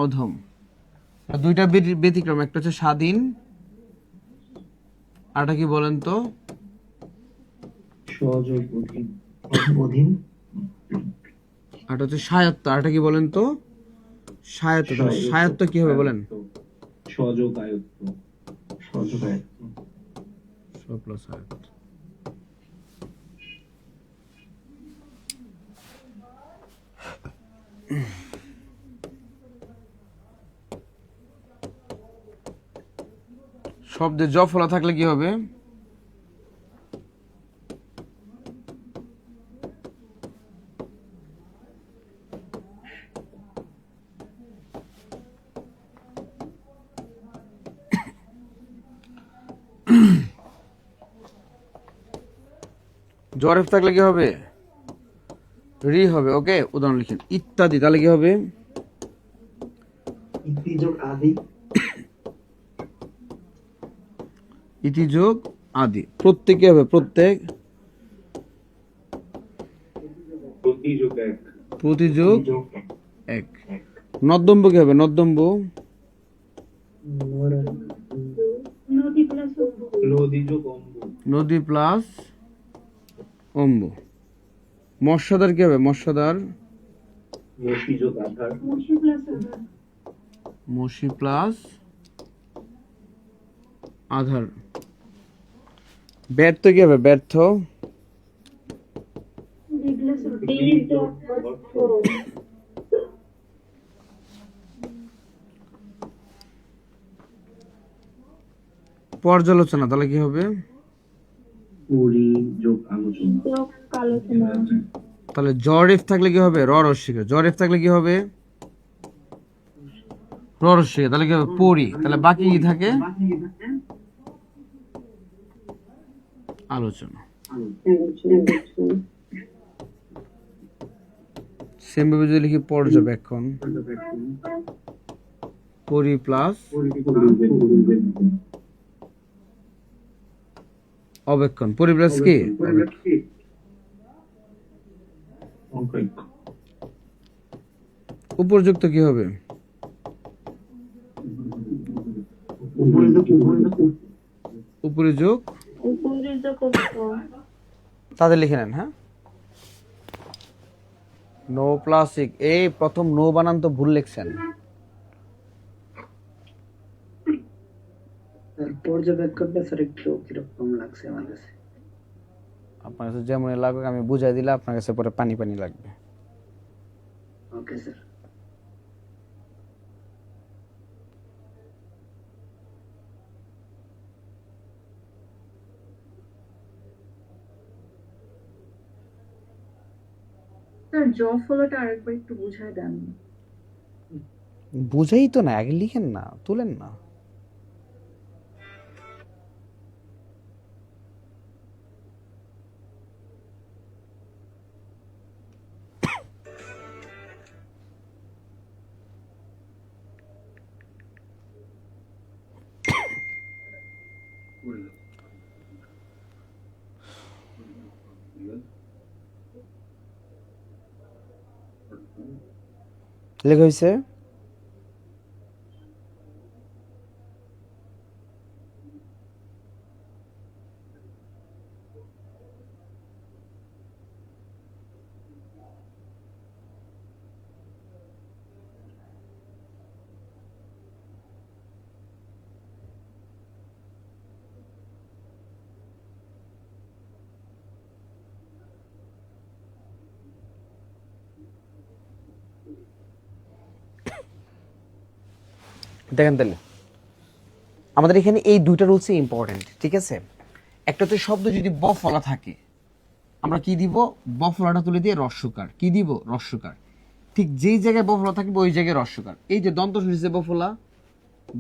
অধম। দুইটা ব্যতিক্রম, একটা হচ্ছে স্বাধীন, আরটা কি বলেন তো? সহযোগ অধীন। অধীন। আরটা হচ্ছে স্বায়ত্ত, আরটা কি বলেন তো? স্বায়ত্ত। স্বায়ত্ত কি হবে বলেন? সহযোগ আয়ত্ত। সহযোগ আয়ত্ত। স প্লাস আয়ত্ত। শব্দে জ ফলা থাকলে কি হবে? জরেফ থাকলে কি হবে? রি হবে। ওকে উদাহরণ লিখেন, ইত্যাদি তাহলে কি হবে? ইতিযোগ আদি। ইতিযোগ আদি। প্রত্যেকে হবে প্রত্যেক, প্রতিযোগ এক। নদ্যম্ব কি হবে? নদ্যম্ব নদী প্লাস নদী প্লাস অম্ব। মৎস্যদার কি হবে? মৎস্যদার মসি প্লাস আধার। মসি প্লাস আধার। ব্যর্থ কি হবে? ব্যর্থ ডি প্লাস পর্যালোচনা তাহলে কি হবে? আলোচনা। তাহলে জরেফ থাকলে কি হবে? র রস্যিকা। জরেফ থাকলে কি হবে? র রস্যিকা। তাহলে কি হবে? পরি। তাহলে বাকি কি থাকে? আলোচনা। সেম ভাবে যদি লিখি পর্যবেক্ষণ, পরি প্লাস অবেক্ষণ। পরি প্লাস কি? উপযুক্ত কি হবে? উপযোগ। তাদের লিখে নেন। হ্যাঁ, নো প্লাসিক। এই প্রথম নো বানান তো ভুল লিখছেন। পর্যবেক্ষণটা স্যার একটু কিরকম লাগছে আমার কাছে। আপনার কাছে যেমন লাগুক আমি বুঝাই দিলে আপনার কাছে পরে পানি পানি লাগবে। Okay sir. স্যার জ ফলোটা আরেকবার একটু বুঝায় দেন। বুঝাই তো না, আগে লিখেন না, তুলেন না। লেখা হয়েছে। দেখেন তাহলে আমাদের এখানে এই দুইটা রুলসই ইম্পর্টেন্ট, ঠিক আছে? একটা তো শব্দ যদি ব ফলা থাকে আমরা কি দিব? ব ফলাটা তুলে দিয়ে রস্যকার কি দিব? রস্যকার। ঠিক যেই জায়গায় ব ফলা থাকবে ওই জায়গায় রস্যকার। এই যে দন্ত শুনিছে ব ফলা,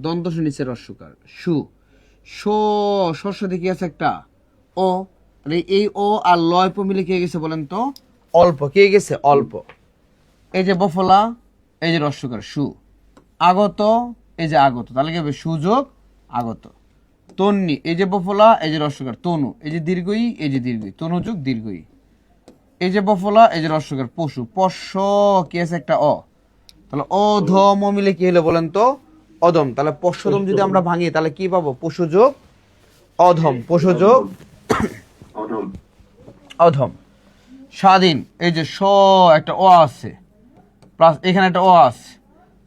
দন্ত শুনিছে রস্যকার। সু শস্য দেখি আছে একটা ও, এই ও আর লয় প মিলে কে গেছে বলেন তো? অল্প। কে গেছে? অল্প। এই যে ব ফলা, এই যে রস্যকার সু। আগত, এই যে আগত, তাহলে কি হবে? সুযোগ আগত। তন্নি, এই যে বফলা, এই যে রস্যকার তনু, এই যে দীর্ঘই, এই যে দীর্ঘই, তনুযোগ দীর্ঘই। এই যে বফলা, এই যে রস্যকার পশু, পশ কি আছে একটা অ, তাহলে অধম মিলে কি হলো বলেন তো? অধম। তাহলে পশদম যদি আমরা ভাঙি তাহলে কি পাবো? পশুযোগ অধম। পশুযোগ অধম। স্বাধীন, এই যে স একটা অ আছে প্লাস এখানে একটা অ আছে,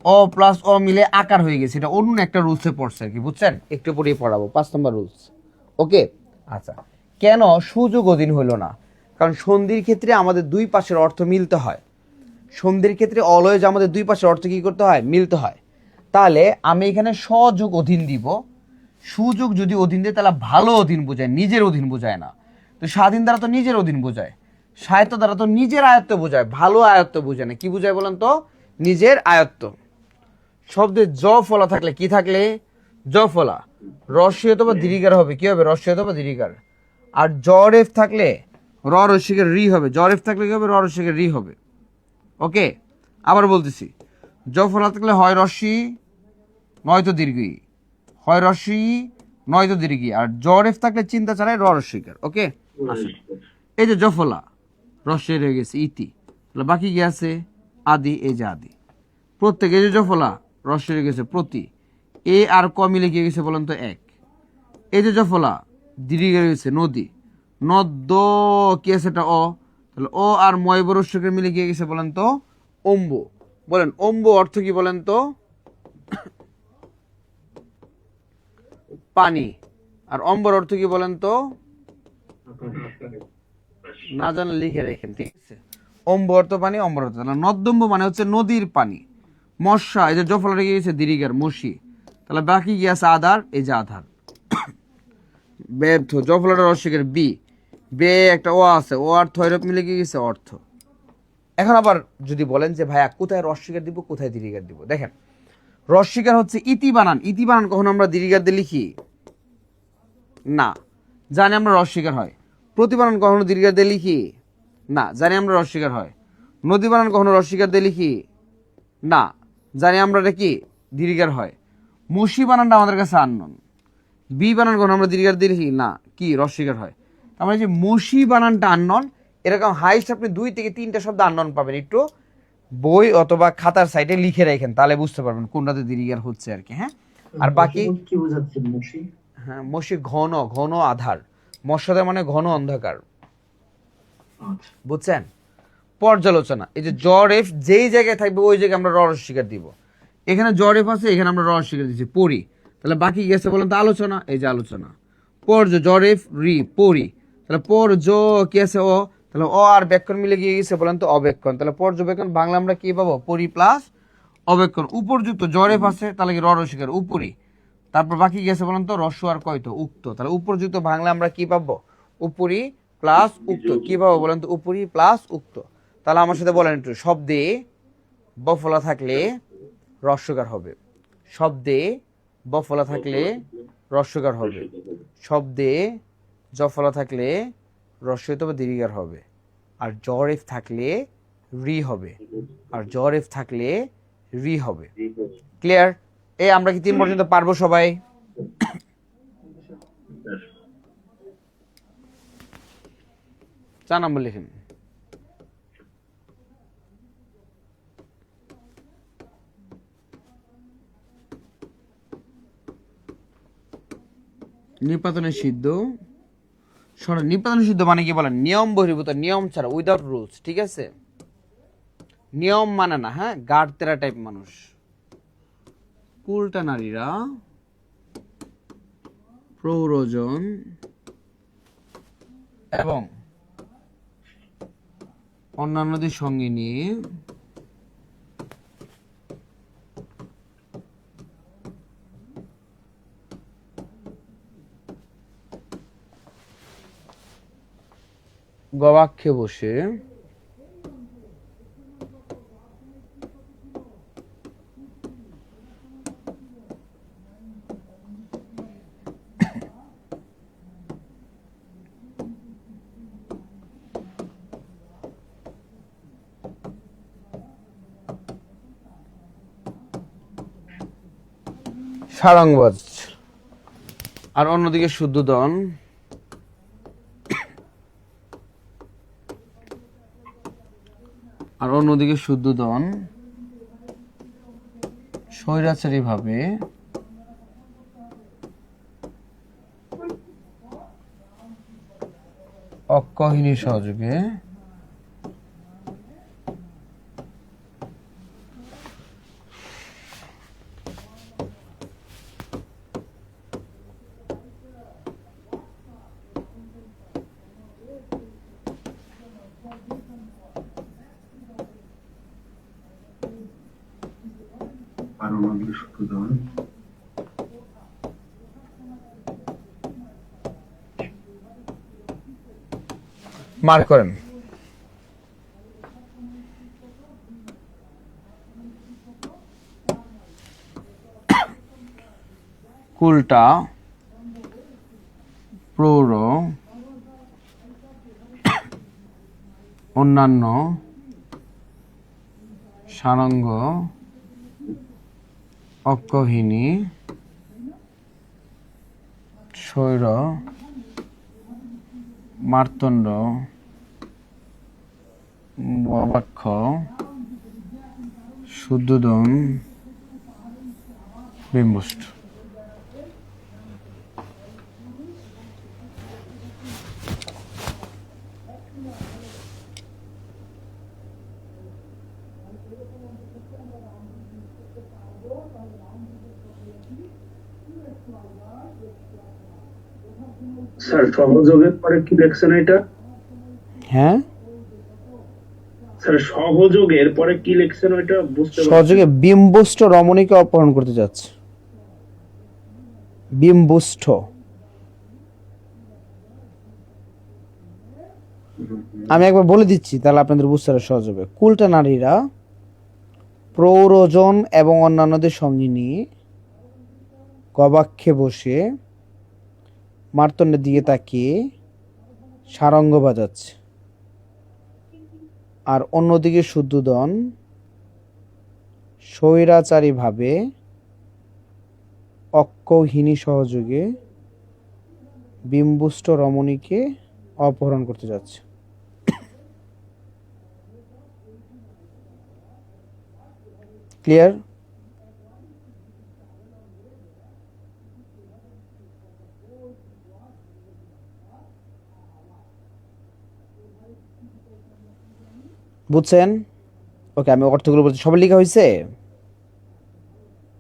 অ প্লাস অ মিলে আকার হয়ে গেছে। এটা অন্য একটা রুলসে পড়ছে আর কি, বুঝছেন? একটু পরেই পড়াবো 5 নম্বর রুলস। ওকে, আচ্ছা। কেন সুযোগ অধীন হইল না? কারণ সন্ধির ক্ষেত্রে আমাদের দুই পাশের অর্থ মিলতে হয়। সন্ধির ক্ষেত্রে অলওয়েজ আমাদের দুই পাশের অর্থ কি করতে হয়? মিলতে হয়। তাহলে আমি এখানে সযোগ অধীন দিব। সুযোগ যদি অধীন দেয় তাহলে ভালো অধীন বোঝায়, নিজের অধীন বোঝায় না। তো স্বাধীন দ্বারা তো নিজের অধীন বোঝায়, সাহিত্য দ্বারা তো নিজের আয়ত্ত বোঝায়, ভালো আয়ত্ত বোঝায় না। কি বোঝায় বলেন তো? নিজের আয়ত্ত। শব্দে জ ফলা থাকলে কি থাকলে? জ ফলা। রস্যই অথবা দীর্ঘার হবে কি হবে? রস্যই অথবা দীর্ঘার। আর জরেফ থাকলে র রস্যিকের রি হবে। জরেফ থাকলে কি হবে? র রস্যিকের রি হবে। ওকে, আবার বলতেছি, জ ফলা থাকলে হয় রস্যি নয়তো দীর্ঘই, হয় রস্যি নয়তো দীর্ঘি। আর জরেফ থাকলে চিন্তা ছাড়াই রস্বীকার। ওকে, আসেন। এই যে জফলা রস্যই রয়ে গেছে ইতি, তাহলে বাকি কি আছে আদি, এই যে আদি। প্রত্যেক এই যে জফলা রস্যই রয়ে গেছে প্রতি, এ আর ক মিলে কি গেছে বলেন তো এক। এই যে জফলা দীর্ঘ রয়ে গেছে নদী, নদ্য কি আছে এটা অ, তাহলে ও আর ময় বরস্যকে মিলে গিয়ে গেছে বলেন তো অম্বু। বলেন অম্বু অর্থ কি বলেন তো? পানি। আর অম্বর অর্থ কি বলেন তো? না জানলে লিখে রেখেন, ঠিক আছে। অম্বু অর্থ পানি, অম্বর অর্থ, তাহলে নদ্যম্বু মানে হচ্ছে নদীর পানি। মশা, এই যে জফলা রেখে গেছে দীর্ঘার মশি, তাহলে বাকি কি আছে আধার, এই যে আধার। ব্যর্থ, জফলাটা রস্যিকের বি, বে একটা ও আছে, ও অর্থ এরকম মিলে গিয়ে গেছে অর্থ। এখন আবার যদি বলেন যে ভাইয়া কোথায় রস্যিকার দিব কোথায় দীর্ঘার দিব, দেখেন রস্যিকার হচ্ছে ইতি বানান। ইতি বানান কখনো আমরা দীর্ঘার দিয়ে লিখি না, জানি আমরা রস্যিকার হয়। প্রতি বানান কখনো দীর্ঘার দিয়ে লিখি না, জানি আমরা রস্যিকার হয়। নদী বানান কখনো রস্যিকার দিয়ে লিখি না, জানি আমরা এটা কি দীর্ঘার হয়। মসি বানানটা আমাদের কাছে আননোন। বি বানান কখনো আমরা দীর্ঘার দিয়ে লিখি না, কি রস্যিকার হয়। তার মানে যে মসি বানানটা আননোন, এরকম হাইস্ট আপনি 2 থেকে 3টা শব্দ আননোন পাবেন। একটু বই অথবা খাতার সাইডে লিখে রাখেন, তাহলে বুঝতে পারবেন কোনটাতে দীর্ঘার হচ্ছে আর কি। হ্যাঁ, আর বাকি কি বোঝাচ্ছেন মসি? হ্যাঁ, মসি ঘন, ঘন আধার, মশাদের মানে ঘন অন্ধকার, বুঝছেন। পর্যালোচনা, এই যে জ্বর এফ যেই জায়গায় থাকবে ওই জায়গায় আমরা রস্বীকার দিব। এখানে জ্বর এফ আছে, এখানে আমরা রস্বীকার দিচ্ছি পড়ি, তাহলে বাকি গেছে বলেন তো আলোচনা, এই যে আলোচনা। পর্য জ্বর এফ রি পড়ি, তাহলে পর্য কি আছে ও, তাহলে অ আর ব্যাকরণ মিলে গিয়ে গেছে বলেন তো অব্যাকরণ, তাহলে পর্যবেক্ষণ বাংলা আমরা কি পাবো পরি প্লাস অব্যাকরণ। উপরযুক্ত জ্বর এফ আছে, তাহলে কি রস্বীকার উপরি, তারপর বাকি গেছে বলেন তো রস্য আর কয়তো উক্ত, তাহলে উপরযুক্ত বাংলা আমরা কি পাবো উপরি প্লাস উক্ত। কি পাবো বলেন তো উপরি প্লাস উক্ত। তাহলে আমার সাথে বলেন একটু, শব্দে বফলা থাকলে রস্যকার হবে, শব্দে বফলা থাকলে রস্যকার হবে, শব্দে জফলা থাকলে রস্যই তবে দীর্ঘার হবে, আর জ্বর এফ থাকলে রি হবে, আর জ্বর এফ থাকলে রি হবে। ক্লিয়ার? এই আমরা কি 3 পর্যন্ত পারবো সবাই? 4 নম্বর লিখেন। নিপাতনের সিদ্ধ, নিপাতনের সিদ্ধ মানে কি বলেন নিয়ম বহির্ভূত, নিয়ম ছাড়া, উইদাউট রুলস, ঠিক আছে। নিয়ম মানে না, হ্যাঁ, গাড় তেরা টাইপ মানুষ। কুলটা নারীরা প্রয়োজন এবং অন্যান্যদের সঙ্গে নিয়ে গবাক্ষে বসে সারঙ্গবাজ, আর অন্যদিকে শুদ্ধোদন স্বৈরাচারী ভাবে অক্ষহিনী সহযোগে পারমাণবিক শত্রুদন মার্ক করেন। কুলটা প্রৌঢ় অন্যান্য সারঙ্গ অক্ষহিনী স্বৈর মার্তণ্ড গবাক্ষ শুদ্ধোদন বিম্বুষ্ট। স্যার সহযোগের পরে কি লিখছেন এটা? হ্যাঁ, স্যার সহযোগের পরে কি লিখছেন ওইটা বুঝতে পারছি। সহযোগে বিম্বুষ্ট রমণীকে অপহরণ করতে যাচ্ছে। বিম্বুষ্ট। আমি একবার বলে দিচ্ছি তাহলে আপনাদের বুঝতে আরো সহজ হবে। কুলটা নারীরা প্রৌরজন এবং অন্যান্যদের সঙ্গে নিয়ে গবাক্ষে বসে মার্তণ্ডের দিকে তাকিয়ে সারঙ্গ বাজাচ্ছে, আর অন্যদিকে শুদ্ধোদন স্বৈরাচারীভাবে অক্ষৌহিনী সহযোগে বিম্বুষ্ট রমণীকে অপহরণ করতে যাচ্ছে। ক্লিয়ার? বুঝছেন? ওকে, আমি অর্থগুলো বলছি। সবাই লেখা হয়েছে?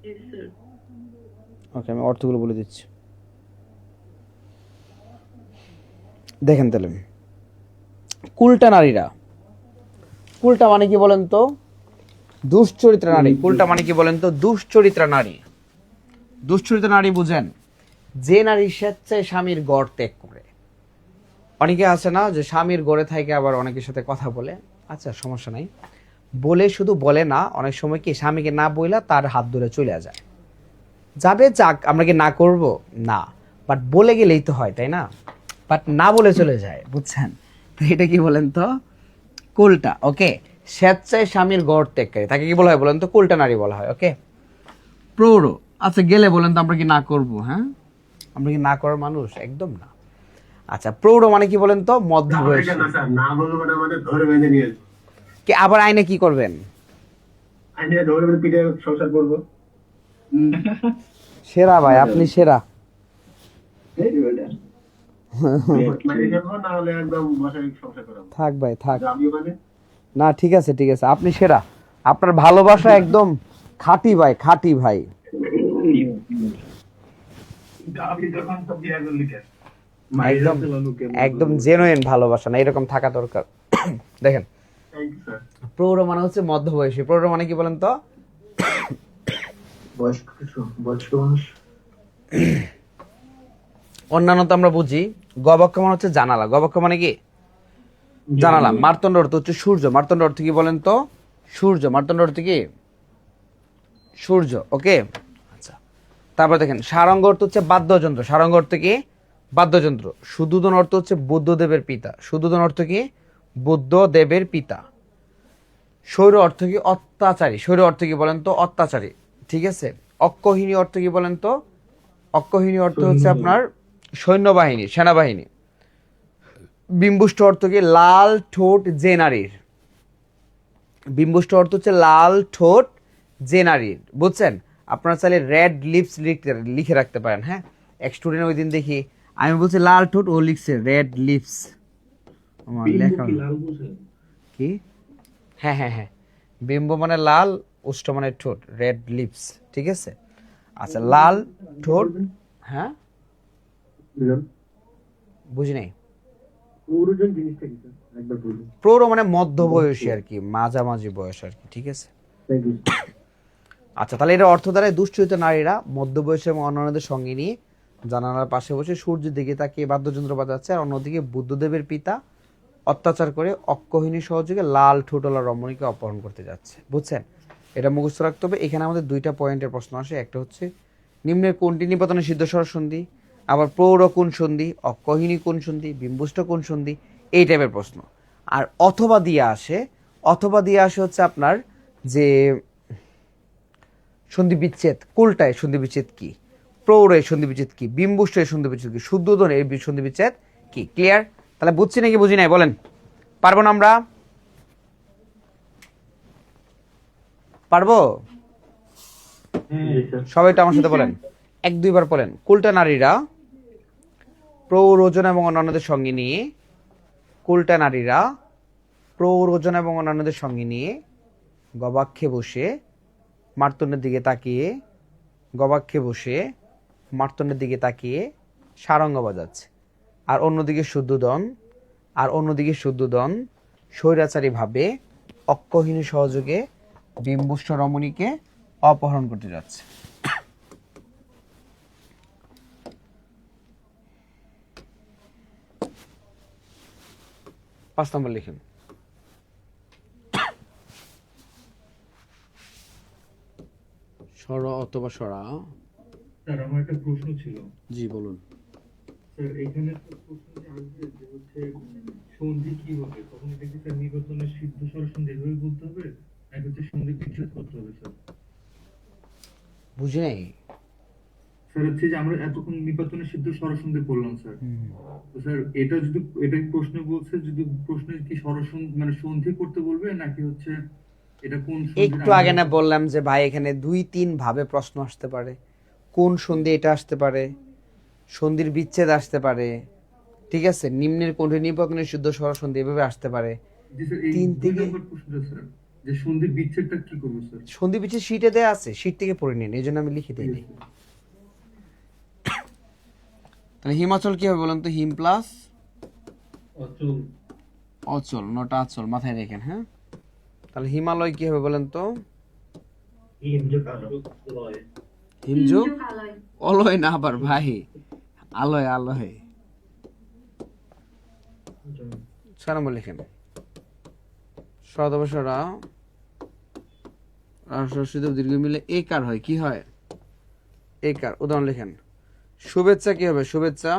Yes, sir. ওকে, আমি অর্থগুলো বলে দিচ্ছি। দেখেন তাহলে, কুলটা নারীরা, কুলটা মানে কি বলেন তো? দুশ্চরিত্রা নারী। কুলটা মানে কি বলেন তো? দুশ্চরিত্রা নারী। দুশ্চরিত্রা নারী বুঝেন? যে নারী স্বেচ্ছায় স্বামীর গড় ত্যাগ করে। অনেকে আছে না যে স্বামীর গড়ে থাকে আবার অনেকের সাথে কথা বলে, আচ্ছা সমস্যা নাই, বলে শুধু বলে না, অনেক সময় কি স্বামীকে না বইলা তার হাত ধরে চলে যায়, যাবে যাক, আমরা কি না করব না, বাট বলে গেলেই তো হয়, তাই না? বাট না বলে চলে যায়, বুঝছেন? তো এটা কি বলেন তো? কুলটা। ওকে, স্বেচ্ছায় স্বামীর গড় ত্যাগকারী, তাকে কি বলা হয় বলেন তো? কুলটা নারী বলা হয়। ওকে, প্রৌঢ়। আচ্ছা, গেলে বলেন তো আমরা কি না করব? হ্যাঁ, আমরা কি না করার মানুষ? একদম না। আচ্ছা, প্রৌঢ় মানে কি বলেন তো? মধ্যবয়সী। স্যার না বলবো না মানে ধরে বেঁধে নিয়ে কি আবার আইনে কি করবেন? আইনে ধরে বেঁধে পিঠে সংসার করবো। সেরা ভাই, আপনি সেরা। মানে ফেলবো, না হলে একদম বসায় সংসার করাবো। থাক ভাই, থাক। আমি মানে না, ঠিক আছে, ঠিক আছে, আপনি সেরা। আপনার ভালোবাসা একদম খাঁটি ভাই, খাঁটি ভাই। আমি যখন সব বিয়ে করলি কেন? একদম একদম জেনুইন ভালোবাসা, না এরকম থাকা দরকার। দেখেন, থ্যাংক ইউ স্যার। প্রৌঢ় মানে হচ্ছে মধ্যবয়সী। প্রৌঢ় মানে কি বলেন তো? বয়স্ক কিছু বয়স্ক মানুষ। অন্যান্য তো আমরা বুঝি। গবাক্ষ মানে হচ্ছে জানালা। গবাক্ষ মানে কি? জানালা। মার্তণ্ড অর্থ হচ্ছে সূর্য। মার্তণ্ড অর্থ কি বলেন তো? সূর্য। মার্তণ্ড অর্থ কি? সূর্য। ওকে, আচ্ছা, তারপর দেখেন সারঙ্গ অর্থ হচ্ছে বাদ্যযন্ত্র। সারঙ্গ অর্থ কি? বাদ্যযন্ত্র। শুদ্ধোদন অর্থ হচ্ছে বুদ্ধদেবের পিতা। শুদ্ধোদন অর্থ কি? বুদ্ধদেবের পিতা। স্বৈর অর্থ কি? অত্যাচারী। স্বৈর অর্থ কি বলেন তো? অত্যাচারী। ঠিক আছে। অক্ষৌহিনী অর্থ কি বলেন তো? অক্ষৌহিনী অর্থ হচ্ছে আপনার সৈন্যবাহিনী, সেনাবাহিনী। বিম্বুষ্ট অর্থ কি? লাল ঠোঁট যে নারীর। বিম্বুষ্ট অর্থ হচ্ছে লাল ঠোঁট যে নারীর, বুঝছেন? আপনারা চাইলে রেড লিপস লিখে রাখতে পারেন। হ্যাঁ, এক স্টুডেন্ট ওই দিন দেখি, আমি বলছি লাল ঠোঁট, ও লিখছে রেড লিপস। আমার লেখা কি? হ্যাঁ হ্যাঁ হ্যাঁ, বিম্ব মানে লাল, উষ্ট মানে ঠোঁট, রেড লিপস। ঠিক আছে, আচ্ছা, লাল ঠোঁট। হ্যাঁ, বুঝি নাই। পুরোজন জিনিসটা কি স্যার? একবার বলুন। প্রৌঢ় মানে মধ্যবয়সী আর কি, মাঝামাঝি বয়স আর কি। ঠিক আছে, থ্যাংক ইউ। আচ্ছা, তাহলে এটা অর্থ দ্বারায় দুশ্চরিত্র নারীরা মধ্যবয়সী এবং অন্যান্যদের সঙ্গে নিয়ে জানালার পাশে বসে সূর্যের দিকে তাকিয়ে বাদ্যযন্ত্র বাজাচ্ছে, আর অন্যদিকে বুদ্ধদেবের পিতা অত্যাচার করে অক্ষৌহিনী সহযোগে লাল ঠোঁটলা রমণীকে অপহরণ করতে যাচ্ছে। বুঝছেন? এটা মুখস্থ রাখতে হবে। এখানে আমাদের দুইটা পয়েন্টের প্রশ্ন আসে। একটা হচ্ছে নিম্নের কোনটি নিপাতনে সিদ্ধ স্বর সন্ধি, আবার প্রৌঢ় কোন সন্ধি, অক্ষৌহিনী কোন সন্ধি, বিম্বুষ্ট কোন সন্ধি, এই টাইপের প্রশ্ন। আর অথবা দিয়ে আসে, অথবা দিয়ে আসে হচ্ছে আপনার যে সন্ধি বিচ্ছেদ, কুলটায় সন্ধি বিচ্ছেদ কি, প্রৌঢ় এর সন্ধি বিচ্ছেদ কি, বিম্বুষ্ট এর সন্ধি বিচ্ছেদ কি, শুদ্ধোদন এর সন্ধি বিচ্ছেদ কি? ক্লিয়ার? তাহলে বুঝছি নাকি বুঝি নাই বলেন? পারবো না আমরা? পারবো? সবাই তো আমার সাথে বলেন, 1-2 বার বলেন। কুলটা নারীরা প্রৌরোজন এবং অন্যান্যদের সঙ্গে নিয়ে, কুলটা নারীরা প্রৌরোজন এবং অন্যান্যদের সঙ্গে নিয়ে গবাক্ষে বসে মার্তন্ডের দিকে তাকিয়ে, গবাক্ষে বসে মার্তন্ডের দিকে তাকিয়ে সারঙ্গ বাজাচ্ছে। আর অন্যদিকে শুদ্ধোদন স্বৈরাচারী ভাবে অক্ষহীন সহযোগে বিম্বুষ্ট রমণীকে অপহরণ করতে যাচ্ছে। পাঁচ নম্বর লিখুন। সর অথবা সরা। স্যার আমার একটা প্রশ্ন ছিল। জি বলুন। স্যার এখানে তো প্রশ্নটা আসবে যে হচ্ছে সন্ধি কি হবে, তখন এটা কি স্যার নির্বাচনের সিদ্ধ সরাসরি এভাবে বলতে হবে নাকি হচ্ছে সন্ধি বিচ্ছেদ করতে হবে স্যার? বুঝি নাই। স্যার হচ্ছে যে আমরা এতক্ষণ নির্বাচনের সিদ্ধ সরাসরি বললাম স্যার, তো স্যার এটা যদি এটা প্রশ্ন বলছে, যদি প্রশ্নে কি সরাসরি মানে সন্ধি করতে বলবে নাকি হচ্ছে এটা কোন সন্ধির একটু আগে না বললাম যে ভাই এখানে 2-3 ভাবে প্রশ্ন আসতে পারে। কোন সন্ধি এটা আসতে পারে, সন্ধির বিচ্ছেদ আসতে পারে, ঠিক আছে, নিম্নের কোনটি নিপতনের শুদ্ধ সরসন্ধি এভাবে আসতে পারে। জি স্যার, এই 3 দুই থেকে নম্বর প্রশ্নটা স্যার যে সন্ধির বিচ্ছেদটা কি করবো স্যার? সন্ধি বিচ্ছেদ শীটে দেয়া আছে, শীট থেকে পড়ে নিন, এই জন্য আমি লিখে দিই নাই। তাহলে হিমাচল কি হবে বলেন তো? হিম প্লাস অচল। অচল, নট আচল, মাথায় রেখেন। হ্যাঁ, তাহলে হিমালয় কি হবে বলেন তো? হিমযুগ অলয় না আবার ভাই, আলয় আলয়। 6 নম্বর লিখেন। সদবসরা দীর্ঘ মিলে একার হয়, কি হয়? একার। উদাহরণ লিখেন। শুভেচ্ছা কি হবে? শুভেচ্ছা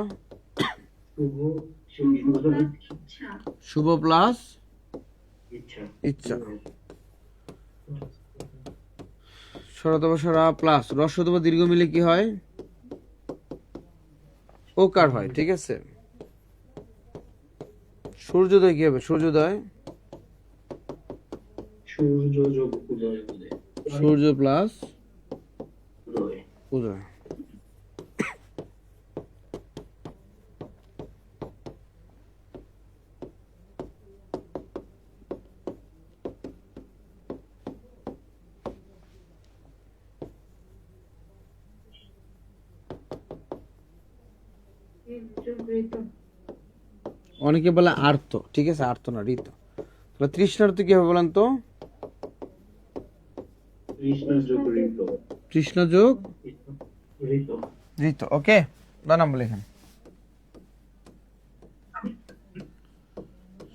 শুভ প্লাস ইচ্ছা। সরতবসরা প্লাস রস্বতব দীর্ঘ মিলে কি হয়? ওকার হয়, ঠিক আছে। সূর্যোদয় কি হবে? সূর্যোদয় সূর্য প্লাস উদয়। অনেকে বলে আর্ত, ঠিক আছে, আর্ত না ঋত। তাহলে তৃষ্ণার্ত কি হবে বলেন তো? তৃষ্ণা যোগ ঋত। ওকে, 2 নম্বর লিখেন।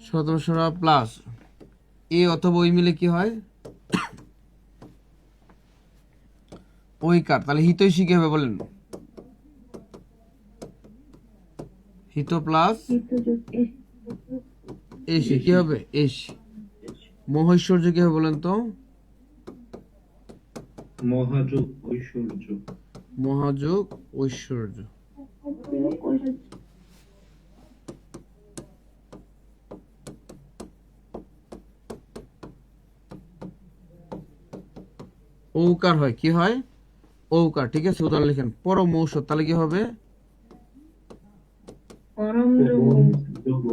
সদস্যরা প্লাস এ অথবা ওই মিলে কি হয়? ওইকার। তাহলে হিতৈষী কি হবে বলেন? হিত প্লাস এসি কি হবে? এসি। মহৈশ্বর্য কি হবে বলেন তো? মহাযোগ ঐশ্বর্য। মহাযোগ ঐশ্বর্য। ঔকার হয়, কি হয়? ঔকার, ঠিক আছে। উদাহরণ লিখেন। পরম ঔষধ, তাহলে কি হবে?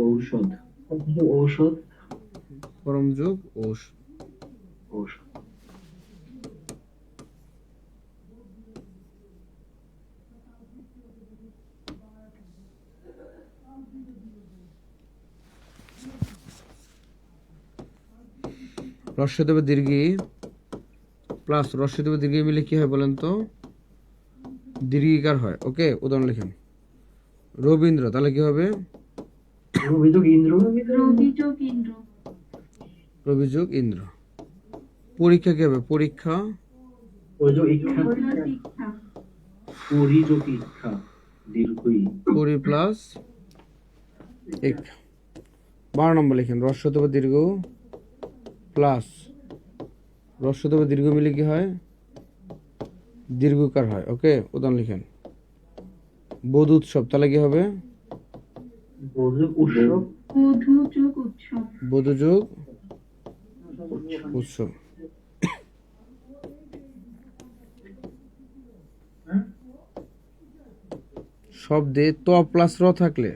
ঔষধ। ঔষধ। পরম যোগ ঔষধ। রস্বদেব দীর্ঘী প্লাস রস্বদেব দীর্ঘী মিলে কি হয় বলেন তো? দীর্ঘিকার হয়। ওকে, উদাহরণ লিখেন। রবীন্দ্র, তাহলে কি হবে? রবিযোগ ইন্দ্র। পরীক্ষা কি হবে? পরীক্ষা পরি প্লাস এক। 12 নম্বর লিখেন। রস্বদেব দীর্ঘ প্লাস রস্বদেব দীর্ঘ মিলে কি হয়? দীর্ঘকার হয়। ওকে, উদাহরণ লিখেন। বোধ উৎসব, তাহলে কি হবে? উৎসব। বধূযোগ উৎসব। বোধযোগ উৎসব। শব্দে ত প্লাস র থাকলে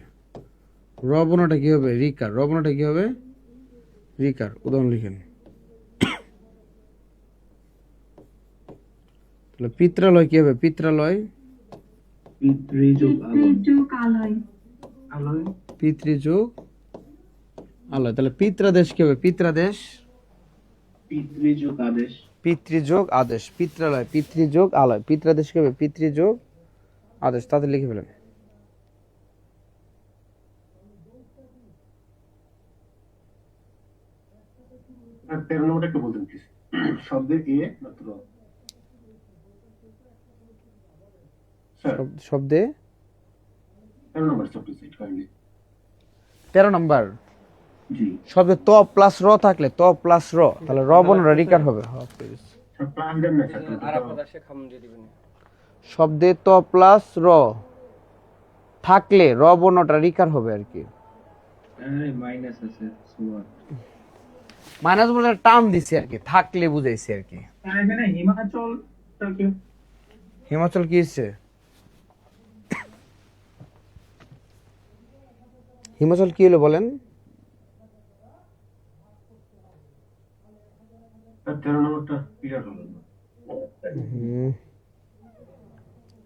র বর্ণটা কি হবে? রিকার। র বর্ণটা কি হবে? রিকার। উদাহরণ লিখেন। তাহলে পিত্রালয় কি হবে? পিত্রালয়। পিতৃযোগ পিতৃযোগ আলয়। আলয়। পিতৃযোগ আলয়। তাহলে পিত্রাদেশ কি হবে? পিত্রাদেশ। পিতৃযোগ আদেশ। পিতৃযোগ আদেশ। পিত্রালয় পিতৃযোগ আলয়। পিত্রাদেশ কি হবে? পিতৃযোগ আদেশ। তাদের লিখে ফেলেন। আর 13 নম্বরটা একটু বলতেন প্লিজ। শব্দে এ মাত্র স্যার শব্দে 13 নম্বর প্লিজ কাইন্ডলি। 13 নম্বর জি শব্দে ত প্লাস র থাকলে, ত প্লাস র, তাহলে র বর্ণটা রিকার হবে। স্যার প্লাস দেন না স্যার। শব্দে ত প্লাস র থাকলে র বর্ণটা রিকার হবে আর কি। মাইনাস আছে সুয়ার। মাইনাস বলে টান দিছে আর কি, থাকলে বুঝাইছে আর কি। এখানে হিমাচল কি? হিমাচল কি হচ্ছে? হিমাচল কি হলো বলেন? 13 নম্বরটা ক্লিয়ার হলো না।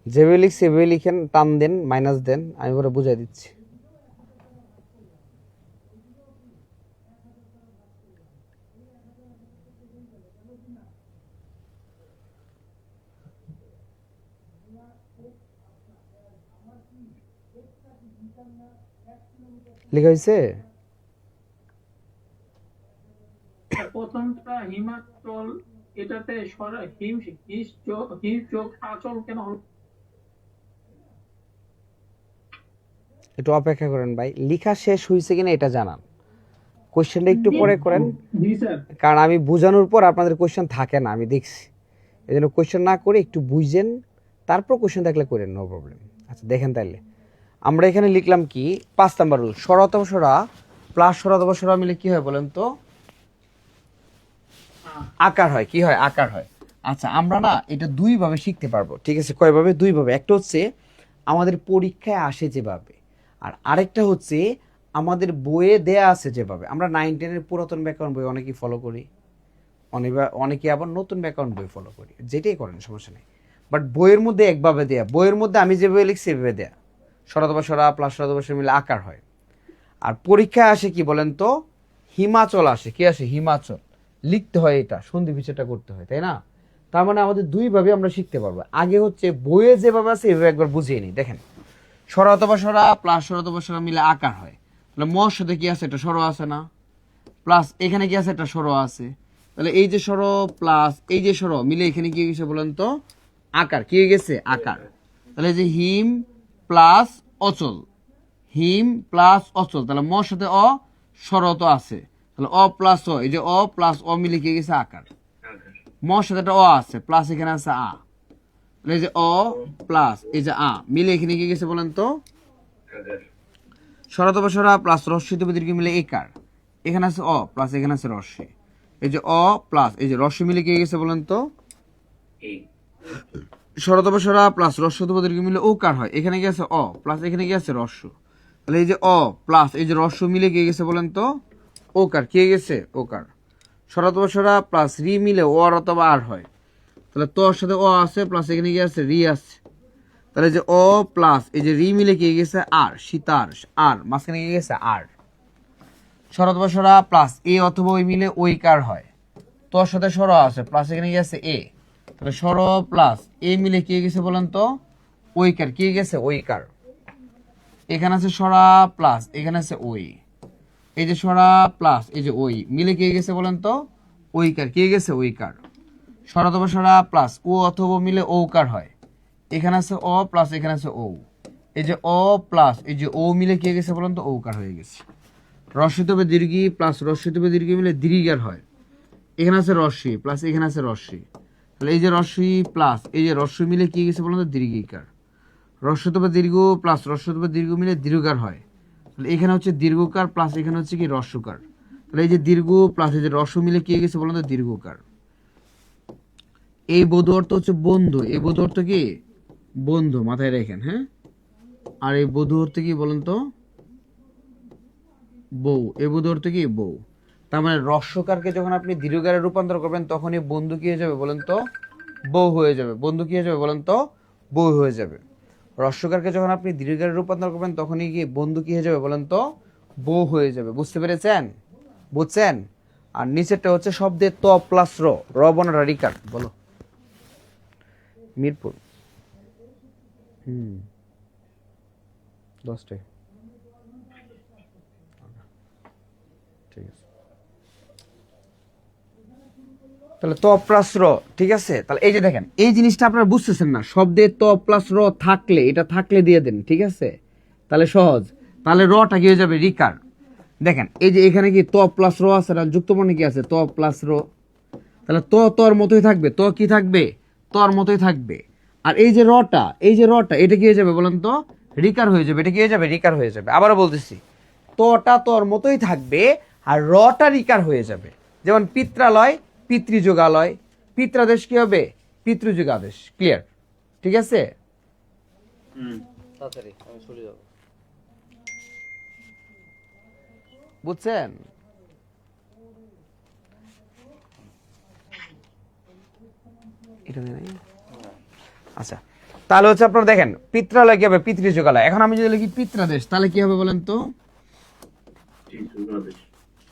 যেভাবে লিখছি সেভাবে লিখেন, টান দেন, মাইনাস দেন, আমি পরে বুঝাই দিচ্ছি। লেখা হয়েছে? প্রথমটা হিমাচল, এটাতে হিম যোগ আচল কেন হলো? একটু অপেক্ষা করেন ভাই, লেখা শেষ হয়েছে কিনা এটা জানান। কোশ্চেনটা একটু পরে করেন, জি স্যার। কারণ আমি বোঝানোর পর আপনাদের কোশ্চেন থাকে না, আমি দেখছি। এই জন্য কোশ্চেন না করে একটু বুঝেন, তারপর কোশ্চেন থাকলে করেন, নো প্রবলেম। আচ্ছা দেখেন তাইলে আমরা এখানে লিখলাম কি 5 নাম্বার রুল, সরা অথবা সরা প্লাস সরা অথবা সরা মিলে কি হয় বলেন তো? আকার হয়। কি হয়? আকার হয়। আচ্ছা আমরা না এটা দুই ভাবে শিখতে পারবো, ঠিক আছে? কয়ভাবে? দুই ভাবে। একটা হচ্ছে আমাদের পরীক্ষায় আসে যেভাবে, আর আরেকটা হচ্ছে আমাদের বইয়ে দেয়া আছে যেভাবে। আমরা 9-10 পুরাতন ব্যাকরণ বই অনেকেই ফলো করি, অনেকে আবার নতুন ব্যাকরণ বই ফলো করি, যেটাই করেন সমস্যা নেই। বাট বইয়ের মধ্যে একভাবে দেয়া, বইয়ের মধ্যে আমি যেভাবে লিখছি সেভাবে দেয়া, সরা অথবা সরা প্লাস সরা অথবা সরা মিলে আকার হয়। আর পরীক্ষায় আসে কি বলেন তো? হিমাচল আসে। কি আসে? হিমাচল। লিখতে হয়, এটা সন্ধি বিচ্ছেদটা করতে হয়, তাই না? তার মানে আমাদের দুইভাবে আমরা শিখতে পারবো। আগে হচ্ছে বইয়ে যেভাবে আছে এভাবে একবার বুঝিয়ে নিই। দেখেন সরা অথবা সরা প্লাস সরা অথবা সরা মিলে আকার হয়। তাহলে মর সাথে কি আছে? এটা সরো আছে না? প্লাস এখানে কি আছে? একটা সরো আছে। তাহলে এই যে সরো প্লাস এই যে সরো মিলে এখানে কি গেছে বলেন তো? আকার। কি হয়ে গেছে? আকার। তাহলে এই যে হিম প্লাস অচল, হিম প্লাস অচল, তাহলে মর সাথে অ, সরত আছে, তাহলে অ প্লাস অ, এই যে অ প্লাস অ মিলে কি গেছে? আকার। মর সাথে একটা অ আছে, প্লাস এখানে আছে আ, তাহলে এই যে অ প্লাস এই যে আ মিলে এখানে কি গেছে বলেন তো? সরত বসরা প্লাস রস্বী দীর্ঘ মিলে একার। এখানে আছে অ প্লাস এখানে আছে রস্বী, এই যে অ প্লাস এই যে রস্বী মিলে কি গেছে বলেন তো? শরত বসরা প্লাস রস্ব দীর্ঘ মিলে ওকার হয়। এখানে কি আছে? অ প্লাস এখানে কি আছে? রস্ব। তাহলে এই যে অ প্লাস এই যে রস্ব মিলে কি গেছে বলেন তো? ওকার। কি গেছে? ওকার। শরত বসরা প্লাস রি মিলে ও আর অথবা আর হয়। তাহলে তোর সাথে ও আছে প্লাস এখানে কি আছে? রি আছে। তাহলে যে ও প্লাস এই যে রি মিলে কি গেছে? আর। সীতার আর মাঝখানে কি গেছে? আর। শরত বসরা প্লাস এ অথবা ওই মিলে ওইকার হয়। তোর সাথে সর আছে প্লাস এখানে কি আছে? এ। তাহলে সর প্লাস এ মিলে কি গেছে বলেন তো? ওইকার। কি গেছে? ওইকার। এখানে আছে সরা প্লাস এখানে আছে ওই, এই যে সরা প্লাস এই যে ওই মিলে কি গেছে বলেন তো? ওইকার। কি গেছে? ওইকার। সরা অথবা সরা প্লাস ও অথবা মিলে ওকার হয়। এখানে আছে অ প্লাস এখানে আছে ও, এই যে অ প্লাস এই যে ও মিলে কি গেছে বলেন তো? ওকার হয়ে গেছে। রস্বতবে দীর্ঘি প্লাস রস্বতবে দীর্ঘি মিলে দীর্ঘার হয়। এখানে আছে রস্বী প্লাস এখানে আছে রস্বী, তাহলে এই যে রস্বী প্লাস এই যে রস্বী মিলে কি গেছে বলেন তো? দীর্ঘিকার। রস্বতবা দীর্ঘ প্লাস রস্বতবা দীর্ঘ মিলে দীর্ঘকার হয়। তাহলে এখানে হচ্ছে দীর্ঘকার প্লাস এখানে হচ্ছে কি রস্যকার। তাহলে এই যে দীর্ঘ প্লাস এই যে রস্য মিলে কি হয়ে গেছে বলুন তো? দীর্ঘকার। এই বোধ অর্থ হচ্ছে বন্ধু, এই বোধ অর্থ কি? বন্ধু, মাথায় রাখেন, হ্যাঁ। আর এই বোধ অর্থ কি বলুন তো? বউ। এই বোধ অর্থ কি? বউ। তার মানে রস্যকারকে যখন আপনি দীর্ঘকারে রূপান্তর করবেন তখন এই বন্ধু কি হয়ে যাবে বলেন তো? বউ হয়ে যাবে। বন্ধু কি হয়ে যাবে বলেন তো? বউ হয়ে যাবে। রস্যকারকে যখন আপনি দীর্ঘকারে রূপান্তর করবেন তখনই কি বন্ধু কি হয়ে যাবে বলেন তো? বউ হয়ে যাবে। বুঝতে পেরেছেন? বুঝছেন? আর নিচেরটা হচ্ছে শব্দের ত প্লাস র, র বনাটা রিকার। বলো। মিরপুর। 10টায়। ঠিক আছে। তাহলে ত প্লাস র, ঠিক আছে। তাহলে এই যে দেখেন, এই জিনিসটা আপনারা বুঝতেছেন না। শব্দে ত প্লাস র থাকলে, এটা থাকলে দিয়ে দেন, ঠিক আছে। তাহলে সহজ। তাহলে রটা কি হয়ে যাবে? রিকার। দেখেন এই যে এখানে কি ত প্লাস র আছে না, যুক্তবর্ণে কি আছে? ত প্লাস র। তাহলে ত তর মতোই থাকবে। ত কি থাকবে? তর মতোই থাকবে। আর এই যে রটা, এই যে রটা, এটা কি হয়ে যাবে বলেন তো? রিকার হয়ে যাবে। এটা কি হয়ে যাবে? রিকার হয়ে যাবে। আবারও বলতেছি, তটা তর মতোই থাকবে আর রটা রিকার হয়ে যাবে। যেমন পিত্রালয়, পিতৃযোগালয়। পিত্রাদেশ কি হবে? পিতৃযোগাদেশ। ক্লিয়ার? ঠিক আছে। তাড়াতাড়ি আমি চলে যাব। বুঝছেন? এটা নাই। আচ্ছা, তাহলে হচ্ছে আপনারা দেখেন পিত্রালয় কি হবে? পিতৃযোগালয়। এখন আমি যদি লিখি পিত্রাদেশ তাহলে কি হবে বলেন তো?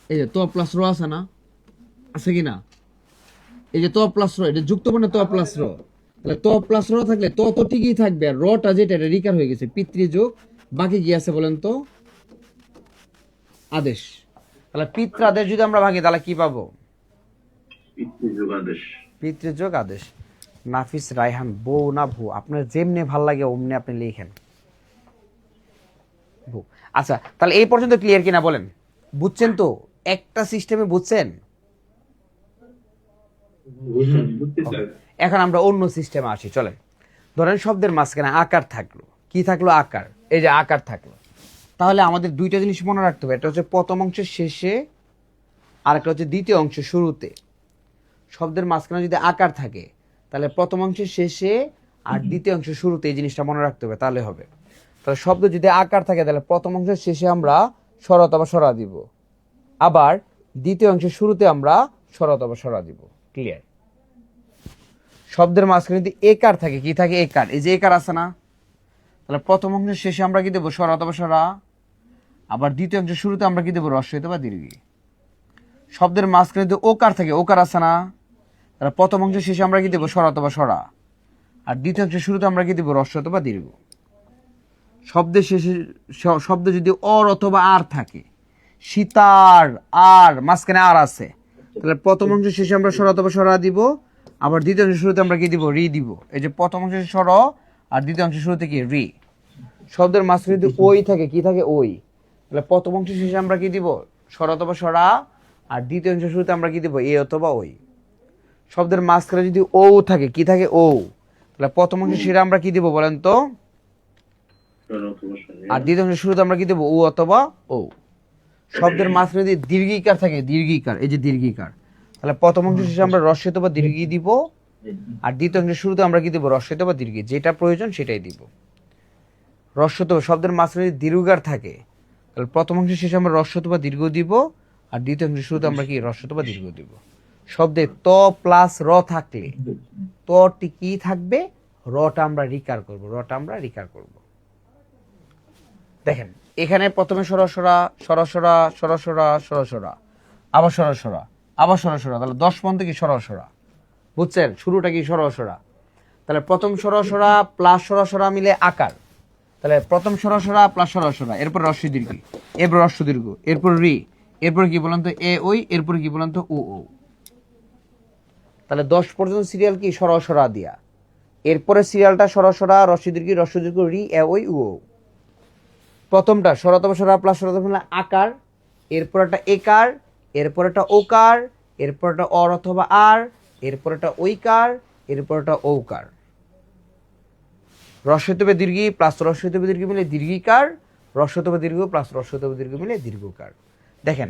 এই যে ত প্লাস র আছে না, আছে কি না? এই যে ত প্লাস র, এটা যুক্ত বর্ণে ত প্লাস র। তাহলে ত প্লাস র থাকলে ত তো ঠিকই থাকবে, আর রটা যেটা এটা রিকার হয়ে গেছে। পিতৃযোগ, বাকি কি আছে বলেন তো? আদেশ। তাহলে পিত্রাদেশ যদি আমরা ভাঙি তাহলে কি পাবো? পিতৃযোগ আদেশ। পিতৃযোগ আদেশ। নাফিস রায়হান, বউ না ভু, আপনার যেমনি ভাল লাগে অমনি আপনি লিখেন। ভু। আচ্ছা, তাহলে এই পর্যন্ত ক্লিয়ার কিনা বলেন? বুঝছেন তো? একটা সিস্টেমে বুঝছেন? এখন আমরা অন্য সিস্টেমে আসি, চলেন। ধরেন শব্দের মাঝখানে আকার থাকলো। কি থাকলো? আকার। এই যে আকার থাকলো। তাহলে আমাদের দুইটা জিনিস মনে রাখতে হবে। একটা হচ্ছে প্রথম অংশের শেষে, আর একটা হচ্ছে দ্বিতীয় অংশের শুরুতে। শব্দের মাঝখানে যদি আকার থাকে তাহলে প্রথম অংশের শেষে আর দ্বিতীয় অংশের শুরুতে এই জিনিসটা মনে রাখতে হবে, তাহলে হবে। তাহলে শব্দ যদি আকার থাকে তাহলে প্রথম অংশের শেষে আমরা স্বর অথবা স্বরা দিব, আবার দ্বিতীয় অংশের শুরুতে আমরা স্বর অথবা স্বরা দিব। ক্লিয়ার? শব্দের মাঝখানে যদি একার থাকে, কি থাকে? একার। এই যে একার আছে না, তাহলে প্রথম অংশের শেষে আমরা কি দেবো? স্বর অথবা স্বরা। আবার দ্বিতীয় অংশের শুরুতে আমরা কি দেবো? হ্রস্ব অথবা দীর্ঘ। শব্দের মাঝখানে যদি ওকার থাকে, ওকার আছে না, তাহলে প্রথম অংশের শেষে আমরা কি দেবো? স্বর অথবা স্বরা। আর দ্বিতীয় অংশের শুরুতে আমরা কি দেবো? হ্রস্ব অথবা দীর্ঘ। শব্দের শেষে শব্দ যদি অর অথবা আর থাকে, সীতার আর মাঝখানে আর আছে, তাহলে প্রথম অংশের শেষে আমরা স্বর অথবা স্বরা দিব, আবার দ্বিতীয় অংশের শুরুতে আমরা কি দিব? রি দিব। এই যে প্রথম অংশের স্বর আর দ্বিতীয় অংশের শুরুতে কি? রি। শব্দের মাঝখানে যদি ওই থাকে, কি থাকে? ওই। তাহলে প্রথম অংশের শেষে আমরা কি দিব? স্বর অথবা স্বরা, আর দ্বিতীয় অংশের শুরুতে আমরা কি দিব? এ অথবা ওই। শব্দের মাঝখানে যদি ও থাকে, কি থাকে? ও। তাহলে প্রথম অংশের শেষে আমরা কি দিব বলেন তো? আর দ্বিতীয় অংশের শুরুতে আমরা কি দেবো? ও অথবা ও। শব্দের মাঝখানে যদি দীর্ঘিকার থাকে, দীর্ঘিকার, এই যে দীর্ঘিকার, তাহলে প্রথম অংশের শেষে আমরা হ্রস্ব অথবা দীর্ঘ দিব, আর দ্বিতীয় অংশের শুরুতে আমরা কি দেবো? হ্রস্ব অথবা দীর্ঘ, যেটা প্রয়োজন সেটাই দিব। হ্রস্ব অথবা শব্দের মাঝখানে যদি দীর্ঘকার থাকে তাহলে প্রথম অংশের শেষে আমরা হ্রস্ব অথবা দীর্ঘ দিব, আর দ্বিতীয় অংশের শুরুতে আমরা কি? হ্রস্ব অথবা দীর্ঘ দিব। শব্দে ত প্লাস র থাকলে তটি কি থাকবে? রটা আমরা রিকার করব, রটা আমরা রিকার করব। দেখেন এখানে প্রথমে সরসরা, সরসরা, সরসরা, সরসরা, আবার সরসরা, আবার সরসরা, তাহলে 10 পর্যন্ত কি? সরসরা। বুঝছেন? শুরুটা কি? সরসরা। তাহলে প্রথম সরসরা প্লাস সরসরা মিলে আকার। তাহলে প্রথম সরসরা প্লাস সরসরা, এরপর হ্রস্ব দীর্ঘ, এরপর হ্রস্ব দীর্ঘ, এরপর রি, এরপর কি বলেন তো? এ ওই, এরপর কি বলেন তো? ও ও। তাহলে 10 পর্যন্ত সিরিয়াল কি? সরসরা দিয়া। এরপরে সিরিয়ালটা সরসরা, হ্রস্ব দীর্ঘ, হ্রস্ব দীর্ঘ, রি, এ ওই, ও ও। প্রথমটা স্বর অথবা স্বরা প্লাস স্বর অথবা আকার, এরপর একটা একার, এরপর একটা ওকার, এরপর একটা অর অথবা আর, এরপর একটা ঐকার, এরপর একটা ঔকার। রস্বইতবে দীর্ঘী প্লাস রস্বইতবে দীর্ঘ মিলে দীর্ঘিকার, রস্বইতবে দীর্ঘ প্লাস রস্বইতবে দীর্ঘ মিলে দীর্ঘকার। দেখেন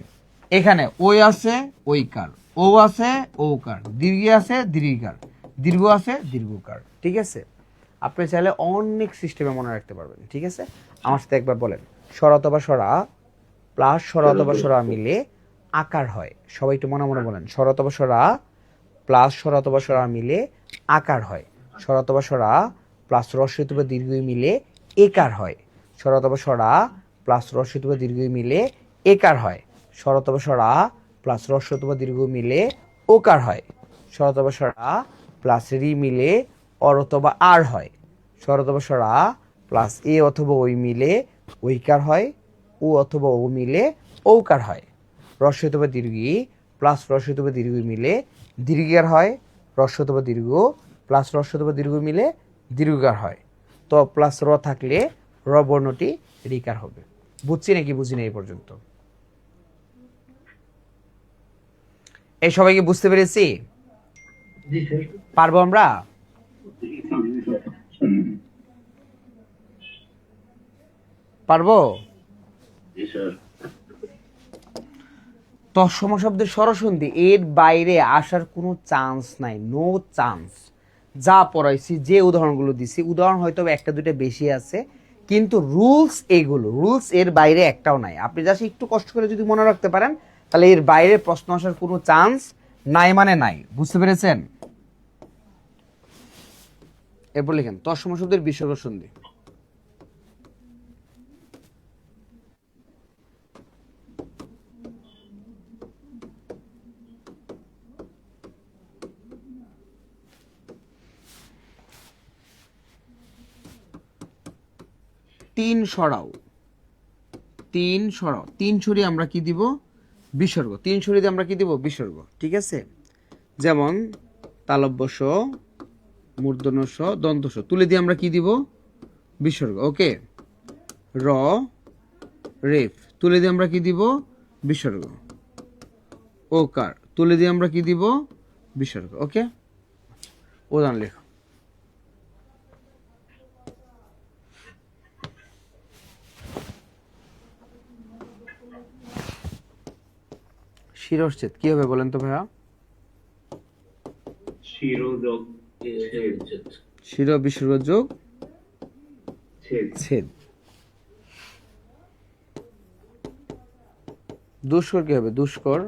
এখানে ওই আছে ওইকার, ও আছে ওকার, দীর্ঘ আছে দীর্ঘিকার, দীর্ঘ আছে দীর্ঘকার। ঠিক আছে, আপনি চাইলে অনেক সিস্টেমে মনে রাখতে পারবেন। ঠিক আছে, আমার সাথে একবার বলেন, স্বর অথবা স্বরা প্লাস স্বর অথবা স্বরা মিলে আকার হয়। সবাই একটু মনে মনে বলেন, স্বর অথবা স্বরা প্লাস স্বর অথবা স্বরা মিলে আকার হয়। স্বর অথবা স্বরা প্লাস রস্বইতবে দীর্ঘ মিলে একার হয়। স্বর অথবা স্বরা প্লাস রস্বইতবে দীর্ঘ মিলে একার হয়। স্বর অথবা স্বরা প্লাস রস্বইতবে দীর্ঘ মিলে ওকার হয়। স্বর অথবা স্বরা প্লাস রি মিলে অর অথবা আর হয়। স্বর অথবা স্বরা প্লাস এ অথবা ওই মিলে ওইকার হয়। ও অথবা ও মিলে ঔকার হয়। রস্বইতবে দীর্ঘী প্লাস রস্বইতবে দীর্ঘ মিলে দীর্ঘার হয়। রস্বইতবে দীর্ঘ প্লাস রস্বইতবে দীর্ঘ মিলে দীর্ঘকার হয়। তো প্লাস র থাকলে র বর্ণটি রিকার হবে। বুঝছি নাকি বুঝি না এই পর্যন্ত? এই সবাইকে বুঝতে পেরেছি? পারবো আমরা? পারবো? তৎসম শব্দের স্বরসন্ধি এর বাইরে আসার কোনো চান্স নাই, নো চান্স। যা পড়াইছি, যে উদাহরণগুলো দিছি, উদাহরণ হয়তো একটা দুটো বেশি আছে, কিন্তু রুলস এইগুলো, রুলস এর বাইরে একটাও নাই। আপনি জাস্ট একটু কষ্ট করে যদি মনে রাখতে পারেন, তাহলে এর বাইরে প্রশ্ন আসার কোনো চান্স নাই মানে নাই। বুঝতে পেরেছেন? এরপর লিখেন তৎসম শব্দের বিসর্গ সন্ধি। তিন সরাও, তিন সরাও, তিন ছড়ি আমরা কি দিব? বিসর্গ। তিন ছড়িতে আমরা কি দিব? বিসর্গ। ঠিক আছে, যেমন তালব্য স, মূর্ধন্য স, দন্ত স, তুলে দিয়ে আমরা কি দিব? বিসর্গ। ওকে, র রেফ তুলে দিয়ে আমরা কি দিব? বিসর্গ। ওকার তুলে দিয়ে আমরা কি দিব? বিসর্গ। ওকে, উদাহরণ লেখো। শিরশ্ছেদ কি হবে বলেন তো ভাইয়া? শির বিসর্গ যোগ ছেদ। দুষ্কর কি হবে? দুষ্কর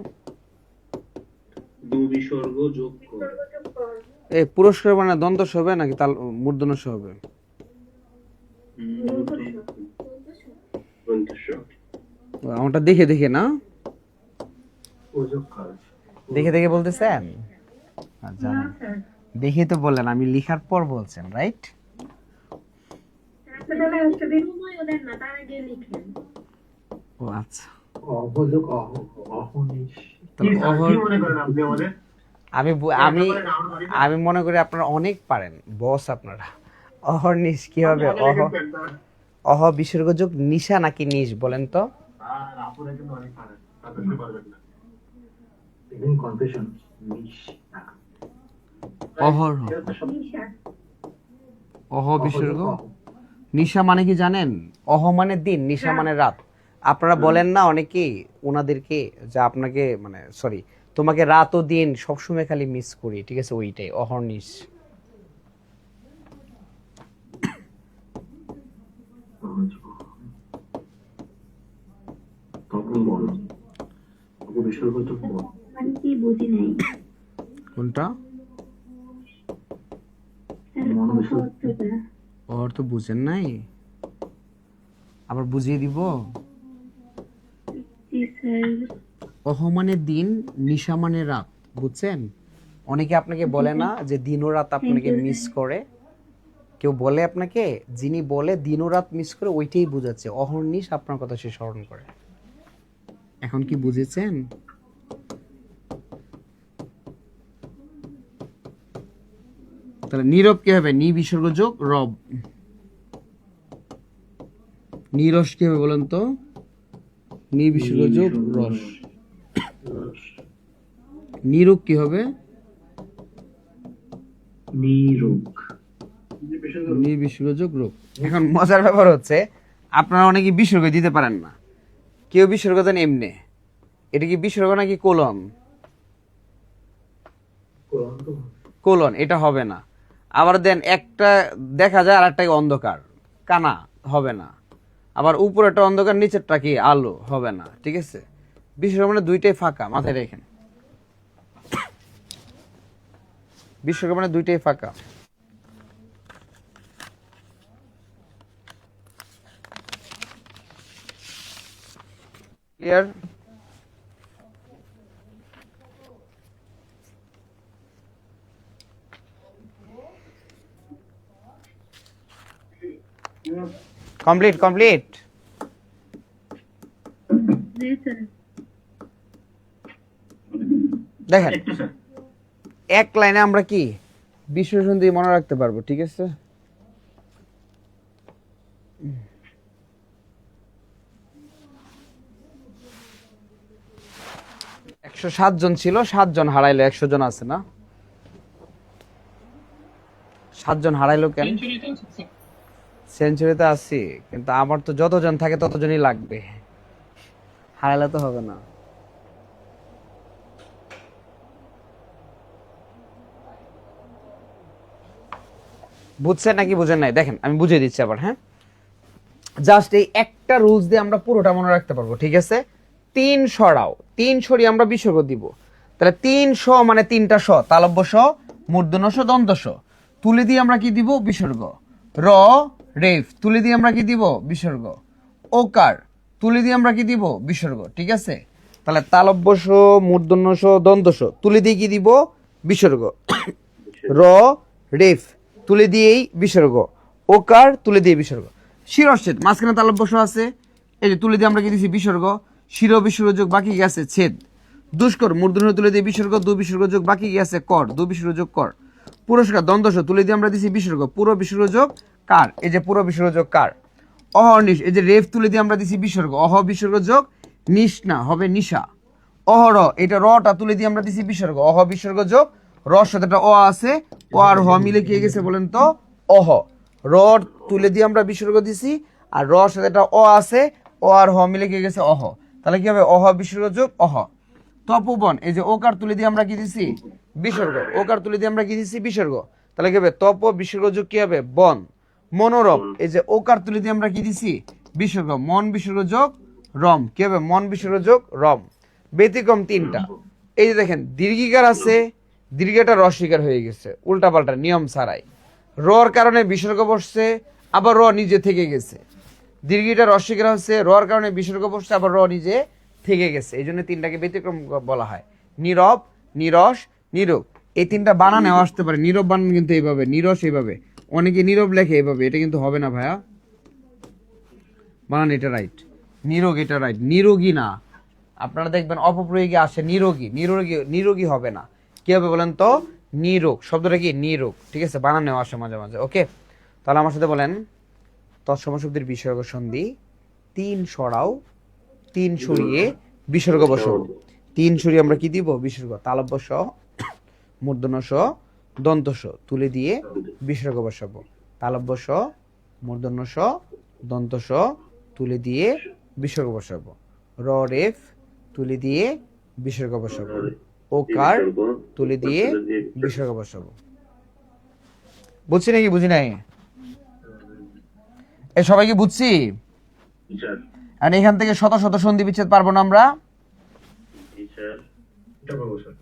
বিসর্গ যোগ কর। এই পুরস্কার মানে দন্তস হবে নাকি তাল মূর্ধন্যস হবে? আমারটা দেখে দেখে না, দেখে দেখে বলতেছেন? জানেন, দেখে তো বললেন, আমি লিখার পর বলছেন, রাইট? ও আচ্ছা, আমি আমি আমি মনে করি আপনারা অনেক পারেন, বস আপনারা। অহর্নিশ কি হবে? অহ বিসর্গ যোগ নিশা নাকি নিশ বলেন তো? অহর অহ বিসর্গ নিশা মানে কি জানেন? অহ মানে দিন, নিশা মানে রাত। আপনারা বলেন না অনেকেই ওনাদেরকে, যা আপনাকে মানে সরি তোমাকে রাত ও দিন সবসময় খালি মিস করি। ঠিক আছে, ওইটাই অহর্নিশ। কোনটা? অর্থ বুঝেন নাই? আবার বুঝিয়ে দিব। অহ মানে দিন, নিশা মানে রাত, বুঝছেন? অনেকে আপনাকে বলে না যে দিন ও রাত আপনাকে মিস করে। কেউ বলে আপনাকে, যিনি বলে দিন ও রাত মিস করে, ওইটাই বুঝাচ্ছে। অহর্নিশ আপনার কথা সে স্মরণ করে। এখন কি বুঝেছেন? তাহলে নীরব কি হবে? নি বিসর্গ যোগ রব। নীরস কি হবে বলেন তো? নি বিসর্গ যোগ রস। নিরুক কি হবে? নিরুক। নির্বিসর্গযোগ রূপ। এখন মজার ব্যাপার হচ্ছে আপনারা অনেকে বিসর্গ দিতে পারেন না, কেউ বিসর্গ দেন এমনি, এটা কি বিসর্গ নাকি কোলন? কোলন, এটা হবে না। আবার দেন একটা দেখা যায় আর একটা অন্ধকার, কানা, হবে না। আবার উপরেরটা অন্ধকার, নিচেরটা কি আলো, হবে না। ঠিক আছে, বিসর্গ মানে দুইটাই ফাঁকা, মাথায় রেখেন। বিসর্গ মানে দুইটাই ফাঁকা। ক্লিয়ার? Complete complete. জি স্যার। দেখেন এক লাইনে আমরা কি বিশ্লেষণ দিয়ে মনে রাখতে পারবো। ঠিক আছে, একশো 7 জন ছিল, 7 জন হারাইলো, 100 জন আছে না? 7 জন হারাইলো কেন? সেঞ্চুরিতে আছে স্যার। সেঞ্চুরিতে আছি, কিন্তু আমার তো যতজন থাকে ততজনই লাগবে, হারাইলে তো হবে না। বুঝছেন নাকি বুঝেন নাই? দেখেন আমি বুঝিয়ে দিচ্ছি আবার। হ্যাঁ, জাস্ট এই একটা রুলস দিয়ে আমরা পুরোটা মনে রাখতে পারবো। ঠিক আছে, 3 সরাও, 3 সরিয়ে আমরা বিসর্গ দিব। তাহলে 300 মানে 3টা স, তালব্য স, মূর্ধন্য স, দন্ত স, তুলে দিয়ে আমরা কি দিব? বিসর্গ। র রেফ তুলে দিয়ে আমরা কি দিব? বিসর্গ। ওকার তুলে দিয়ে আমরা কি দিব? বিসর্গ। ঠিক আছে, তাহলে তালব্য স, মূর্ধন্য স, দন্ত স তুলে দিয়ে কি দিব? বিসর্গ। র রেফ তুলে দিয়েই বিসর্গ, ওকার তুলে দিয়ে বিসর্গ। শিরচ্ছেদ মাঝখানে তালব্য স আছে, এই যে তুলে দিয়ে আমরা কি দিছি? বিসর্গ। শির বিসর্গ যোগ বাকি কি আছে? ছেদ। দুষ্কর মূর্ধন্য তুলে দিয়ে বিসর্গ, দু বিসর্গ যোগ বাকি কি আছে? কর, দু বিসর্গ যোগ কর। পুরস্কার দ্বন্দ্বস তুলে দিয়ে আমরা দিছি বিসর্গ, পুরো বিসর্গ যোগ কার, এই যে পুরো বিসর্গ যোগ কার। অহর্নিশ, এই যে রেফ তুলে দিয়ে আমরা দিছি বিসর্গ, অহ বিসর্গ যোগ নিশ না, হবে নিশা। অহর, এটা রটা তুলে দিয়ে আমরা দিছি বিসর্গ, অহ বিসর্গ যোগ রর সাথে একটা অ আছে, ও আর হ মিলে কি হয়ে গেছে বলেন তো? অহ। র তুলে দিয়ে আমরা বিসর্গ দিছি, আর রর সাথে একটা অ আছে, ও আর হ মিলে কি হয়ে গেছে? অহ। তাহলে কি হবে? অহ বিসর্গ যোগ অহ। তপবন, এই যে ওকার তুলে দিয়ে আমরা কি দিছি? বিসর্গ, ওকার তুলে দিয়ে আমরা কি দিছি? বিসর্গ। তাহলে কি হবে? তপ বিসর্গ যোগ কি হবে? বন। মনোরম, এই যে ওকার তুলে দিয়ে আমরা কি দিছি? বিসর্গ, মন বিসর্গ যোগ রম, কি হবে? মন বিসর্গ যোগ রম। ব্যতিক্রম 3টা, এই যে দেখেন দীর্ঘিকার আছে, দীর্ঘটা রস্বীকার হয়ে গেছে উল্টা পাল্টা নিয়ম ছাড়াই। রর কারণে বিসর্গ বসছে, আবার র নিজে থেকে গেছে। দীর্ঘিটা রস্বীকার হচ্ছে, রর কারণে বিসর্গ বসছে, আবার র নিজে থেকে গেছে। এই জন্য 3টাকে ব্যতিক্রম বলা হয়। নীরব, নিরস, নিরোগ, এই 3টা বানানেও আসতে পারে। নীরব বানান কিন্তু এইভাবে, নিরস এইভাবে, অনেকে নীরব লেখে এইভাবে, এটা কিন্তু হবে না ভাইয়া। বানান এটা রাইট, নিরোগ এটা রাইট, নিরোগী না। আপনারা দেখবেন অপপ্রয়োগে আসে নিরোগী, নিরোগী, নিরোগী হবে না। কি হবে বলেন তো? নিরোগ, শব্দটা কি? নিরোগ। ঠিক আছে, বানানেও আসে মাঝে মাঝে। ওকে, তাহলে আমার সাথে বলেন তৎসম শব্দের বিসর্গ সন্ধি 3 সরাও, 3 সরিয়ে বিসর্গ বসাবো। 3 সরিয়ে আমরা কি দিব? বিসর্গ। তালব্য স, মূর্ধন্য স, দন্ত স তুলে দিয়ে বিসর্গ বসাবো। তালব্য স, মূর্ধন্য স, দন্ত স তুলে দিয়ে বিসর্গ বসাবো। র রেফ তুলে দিয়ে বিসর্গ বসাবো। ওকার তুলে দিয়ে বিসর্গ বসাবো। বুঝছি নাকি বুঝি নাই? এ সবাই কি বুঝছি? স্যার। আর এখান থেকে শত শত সন্ধি বিচ্ছেদ পারবো না আমরা? স্যার, এটা পাবো স্যার।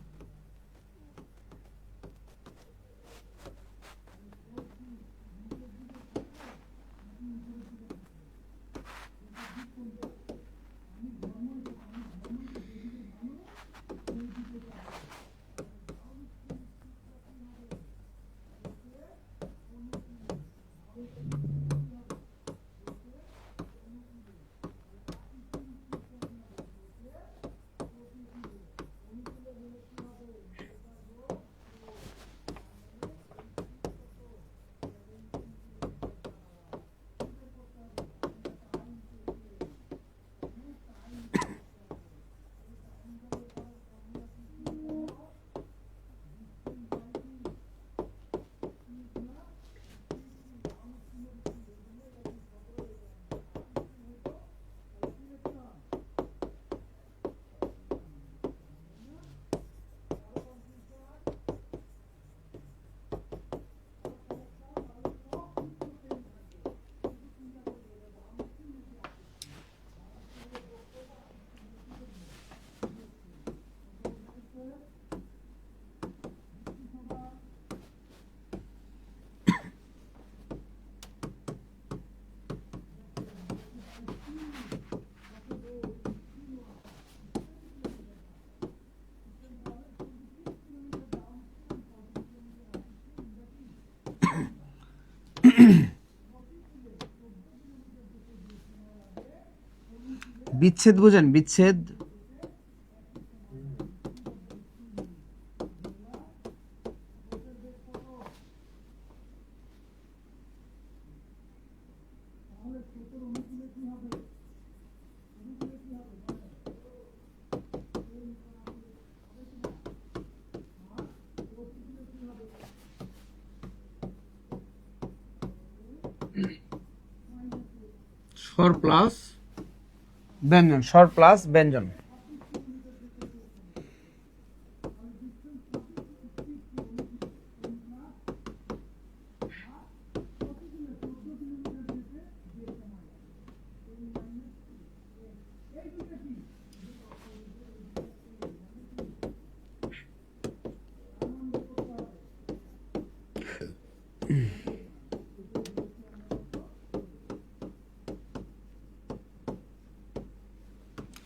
বিচ্ছেদ বুঝেন? বিচ্ছেদ স্বর প্লাস ব্যঞ্জন, স্বর প্লাস ব্যঞ্জন।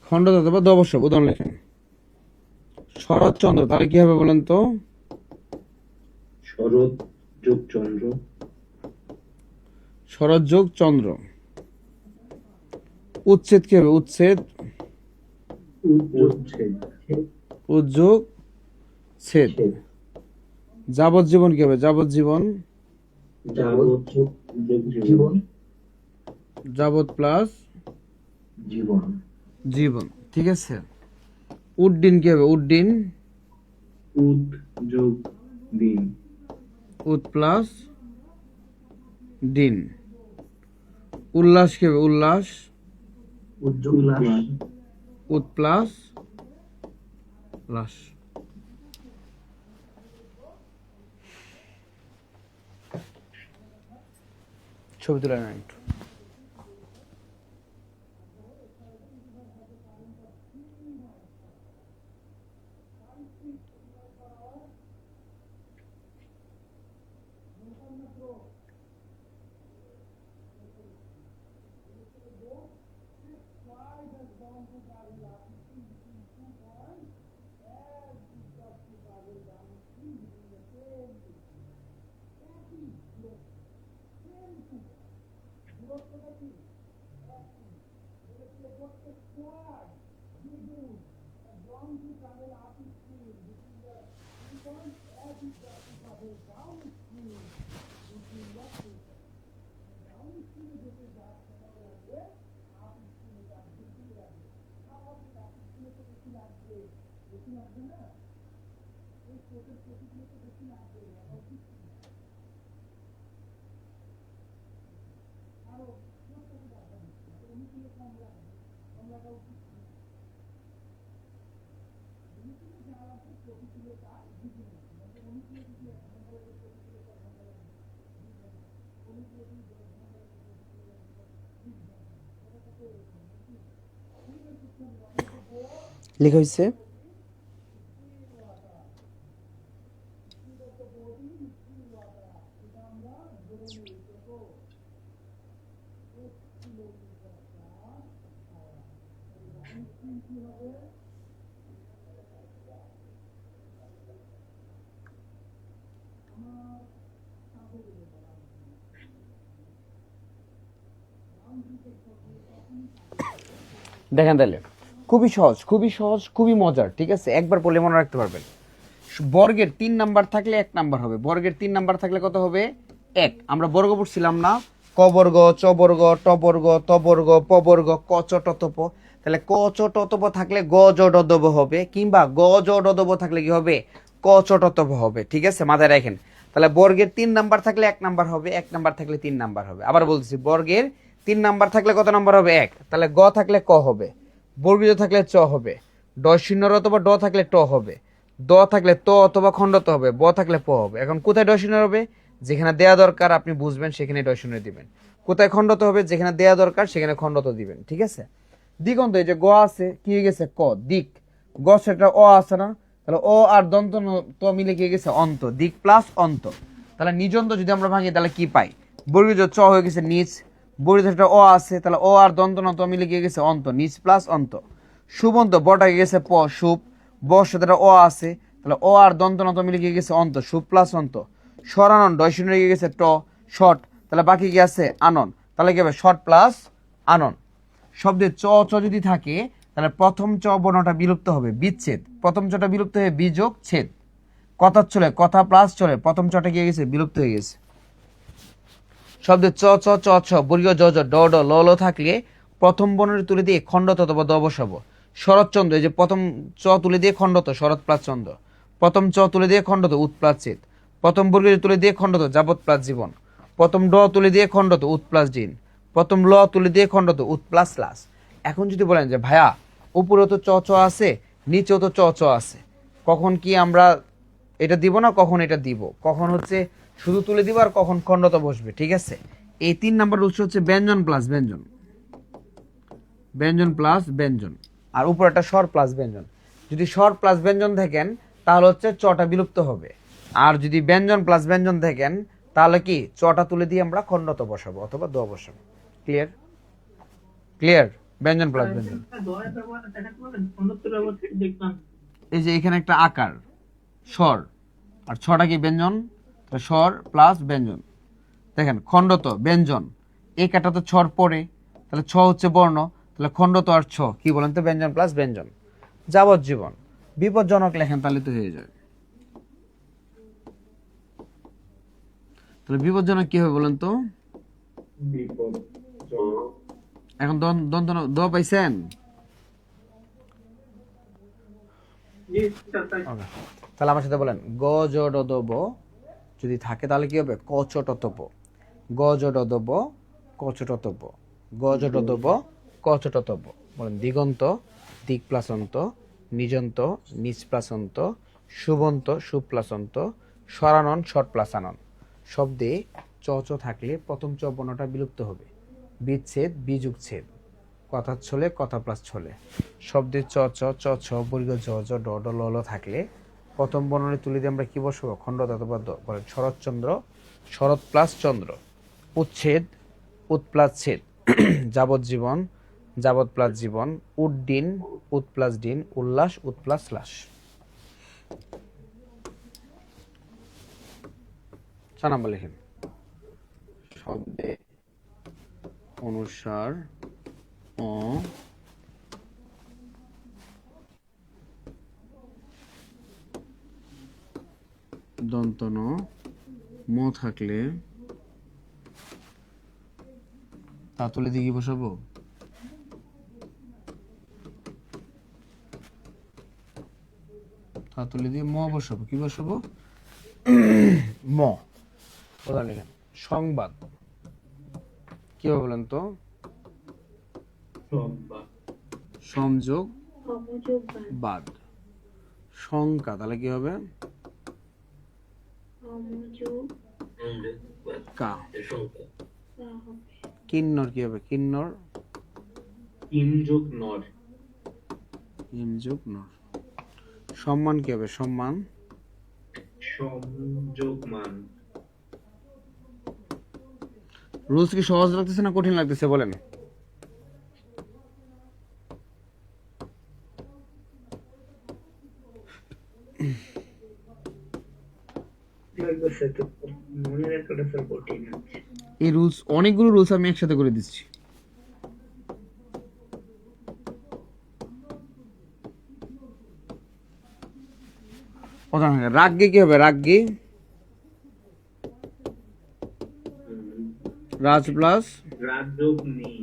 খণ্ড অথবা দবশ্যক। উদাহরণ লেখেন। শরৎচন্দ্র, তাহলে কি হবে বলেন তো? শরৎ যোগ চন্দ্র। শরৎ যোগ চন্দ্র। উচ্ছেদ কি হবে? উচ্ছেদ। উচ্ছেদ। উদ্যোগ ছেদ। যাবজ্জীবন কি হবে? যাবজ্জীবন। যাবৎ যোগ জীবন। যাবৎ প্লাস জীবন। জীবন। ঠিক আছে। উড্ডিন কি হবে? উড্ডিন। উদ যোগ দিন। উদ প্লাস দিন। উল্লাস কি হবে? উল্লাস। উল্লাস। উদ প্লাস লাস। ছবি তুলে নেন একটু। লেখা হয়েছে দেখেন। তাহলে খুবই সহজ, খুবই সহজ, খুবই মজার। ঠিক আছে, একবার পড়লে মনে রাখতে পারবেন। বর্গের 3 নাম্বার থাকলে 1 নাম্বার হবে। বর্গের 3 নাম্বার থাকলে কত হবে? 1। আমরা বর্গ পড়ছিলাম না? ক বর্গ, চ বর্গ, ট বর্গ, ত বর্গ, প বর্গ, ক চ ট ত প। তাহলে ক চ ট ত প থাকলে গ জ ড দ ব হবে, কিংবা গ জ ড দ ব থাকলে কি হবে? ক চ ট ত প হবে। ঠিক আছে, মাথায় রাখেন। তাহলে বর্গের 3 নাম্বার থাকলে 1 নাম্বার হবে, 1 নাম্বার থাকলে 3 নাম্বার হবে। আবার বলতেছি, বর্গের 3 নাম্বার থাকলে কত নাম্বার হবে? 1। তাহলে গ থাকলে ক হবে, বর্গীয় থাকলে চ হবে, ড শূন্যর অথবা ড থাকলে ট হবে, দ থাকলে ত অথবা খণ্ডত হবে, ব থাকলে প হবে। এখন কোথায় ড শূন্য হবে? যেখানে দেয়া দরকার আপনি বুঝবেন সেখানে ড শূন্য দিবেন। কোথায় খণ্ডত হবে? যেখানে দেয়া দরকার সেখানে খণ্ডত দিবেন। ঠিক আছে। দিগন্ত, এই যে গ আছে, কি হয়ে গেছে? ক। দিক, গ সেটা অ আছে না? তাহলে অ আর দন্ত ত মিলে কি হয়ে গেছে? অন্ত। দিক প্লাস অন্ত। তাহলে নিজন্ত যদি আমরা ভাঙি তাহলে কি পাই? বর্গীয় চ হয়ে গেছে নিচ, বর্গীয় সেটা অ আছে, তাহলে অ আর দন্ত ন ত মিলে কি গেছে? অন্ত। নিচ প্লাস অন্ত। সুবন্ত, বটা গেছে প, সুপ, ব সেটা অ আছে, তাহলে অ আর দন্ত ন ত মিলে কি গেছে? অন্ত। সুপ প্লাস অন্ত। সরানন, ডয় শূন্য গেছে ট, শট, তাহলে বাকি কি আছে আনন, তাহলে কি হবে শর্ট প্লাস আনন। শব্দে চ চ যদি থাকে তাহলে প্রথম চ বর্ণটা বিলুপ্ত হবে, বিচ্ছেদ। প্রথম চটা বিলুপ্ত হয়ে বিযোগ ছেদ। কথা চলে, কথা প্লাস চলে, প্রথম চটা কি হয়ে গেছে বিলুপ্ত হয়ে গেছে। শব্দে চ চ চ ছ বর্গীয় জ জ ড ড ল ল থাকলে প্রথম বর্ণটি তুলে দিয়ে খণ্ডত অথবা দ বসাবো। শরৎচন্দ্র, এই যে প্রথম চ তুলে দিয়ে খণ্ডত শরৎ প্লাস চন্দ্র, প্রথম চ তুলে দিয়ে খণ্ডত উৎ প্লাস চেত, প্রথম বর্গীয় তুলে দিয়ে খণ্ডত যাবৎ প্লাস জীবন, প্রথম ড তুলে দিয়ে খণ্ডত উৎ প্লাস দিন, প্রথম ল তুলে দিয়ে খণ্ডত উৎ প্লাস লাস। এখন যদি বলেন যে ভাইয়া উপরে তো চ চ আছে, নিচেও তো চ চ আছে, কখন কি আমরা এটা দিব না কখন এটা দিব, কখন হচ্ছে শুধু তুলে দিব আর কখন খণ্ডত বসবে, ঠিক আছে? এই 3 নাম্বার রুলস হচ্ছে ব্যঞ্জন প্লাস ব্যঞ্জন, ব্যঞ্জন প্লাস ব্যঞ্জন, আর উপরে একটা স্বর প্লাস ব্যঞ্জন। যদি স্বর প্লাস ব্যঞ্জন থাকেন তাহলে হচ্ছে চটা বিলুপ্ত হবে, আর যদি ব্যঞ্জন প্লাস ব্যঞ্জন থাকেন তাহলে কি চটা তুলে দিয়ে আমরা খণ্ডত বসাবো অথবা দ বসাবো। ক্লিয়ার? ক্লিয়ার? ব্যঞ্জন প্লাস ব্যঞ্জন। দয়া ব্যবহার দেখাতে পারেন, খণ্ডত্ব ব্যবহার দেখলাম। এই যে এখানে একটা আকার স্বর, আর ছটা কি ব্যঞ্জন, স্বর প্লাস ব্যঞ্জন। দেখেন খণ্ডত ব্যঞ্জন, এই কাটা তো ছর পড়ে, তাহলে ছ হচ্ছে বর্ণ, তাহলে খণ্ডত আর ছ কি বলেন তো ব্যঞ্জন প্লাস ব্যঞ্জন। যাবজ্জীবন বিপজ্জনক লেখেন তাহলে তো হয়ে যায়। তাহলে বিপজ্জনক কি হবে বলেন তো? এখন দন্ত দ পাইছেন? জি স্যার, তাই। Okay. তাহলে আমার সাথে বলেন গ জ ড দ ব যদি থাকে তাহলে কি হবে ক চ ট ত প, গ জ ড দ ব ক চ ট ত প, গ জ ড দ ব ক চ ট ত প। বলেন দিগন্ত দিক প্লাসন্ত, নিজন্ত নিজ প্লাসন্ত, শুভন্ত শুভ প্লাসন্ত, সরানন শর্ট প্লাসানন। শব্দে চ চ থাকলে প্রথম চ বর্ণটা বিলুপ্ত হবে, বিচ্ছেদ বিযোগ ছেদ, কথা ছলে কথা প্লাস ছলে। শব্দে চ চ চ ছ বর্গীয় জ জ ড ড ল ল থাকলে প্রথম বর্ণটি তুলে দিয়ে আমরা কি বসবো খণ্ডত অথবা দ। বলেন শরৎচন্দ্র শরৎ প্লাস চন্দ্র, উচ্ছেদ উৎ প্লাস ছেদ, যাবজ্জীবন যাবৎ প্লাস জীবন, উড্ডিন উৎ প্লাস ডিন, উল্লাস উৎ প্লাস লাস। 4 নম্বর লিখেন শব্দে অনুসার অ দন্তন ম থাকলে তা তুলে দিয়ে কি বসাবো? তা তুলে দিয়ে ম বসাবো। কি বসাবো? ম। উদাহরণ লিখেন সংবাদ কি হবে বলেন তো? সংযোগ বাদ। সংখ্যা তাহলে কি হবে? কা। কিন্নর কি হবে? কিন্নর ইম যোগ নর। ইম যোগ নর। সম্মান কি হবে? সম্মান সংযোগ মান। রুলস কি সহজ লাগতেছে না কঠিন লাগতেছে বলেন? এই রুলস অনেকগুলো রুলস আমি একসাথে করে দিচ্ছি। রাগ্গে কি হবে? রাগ্গে রাজ প্লাস রাজযোগ নি।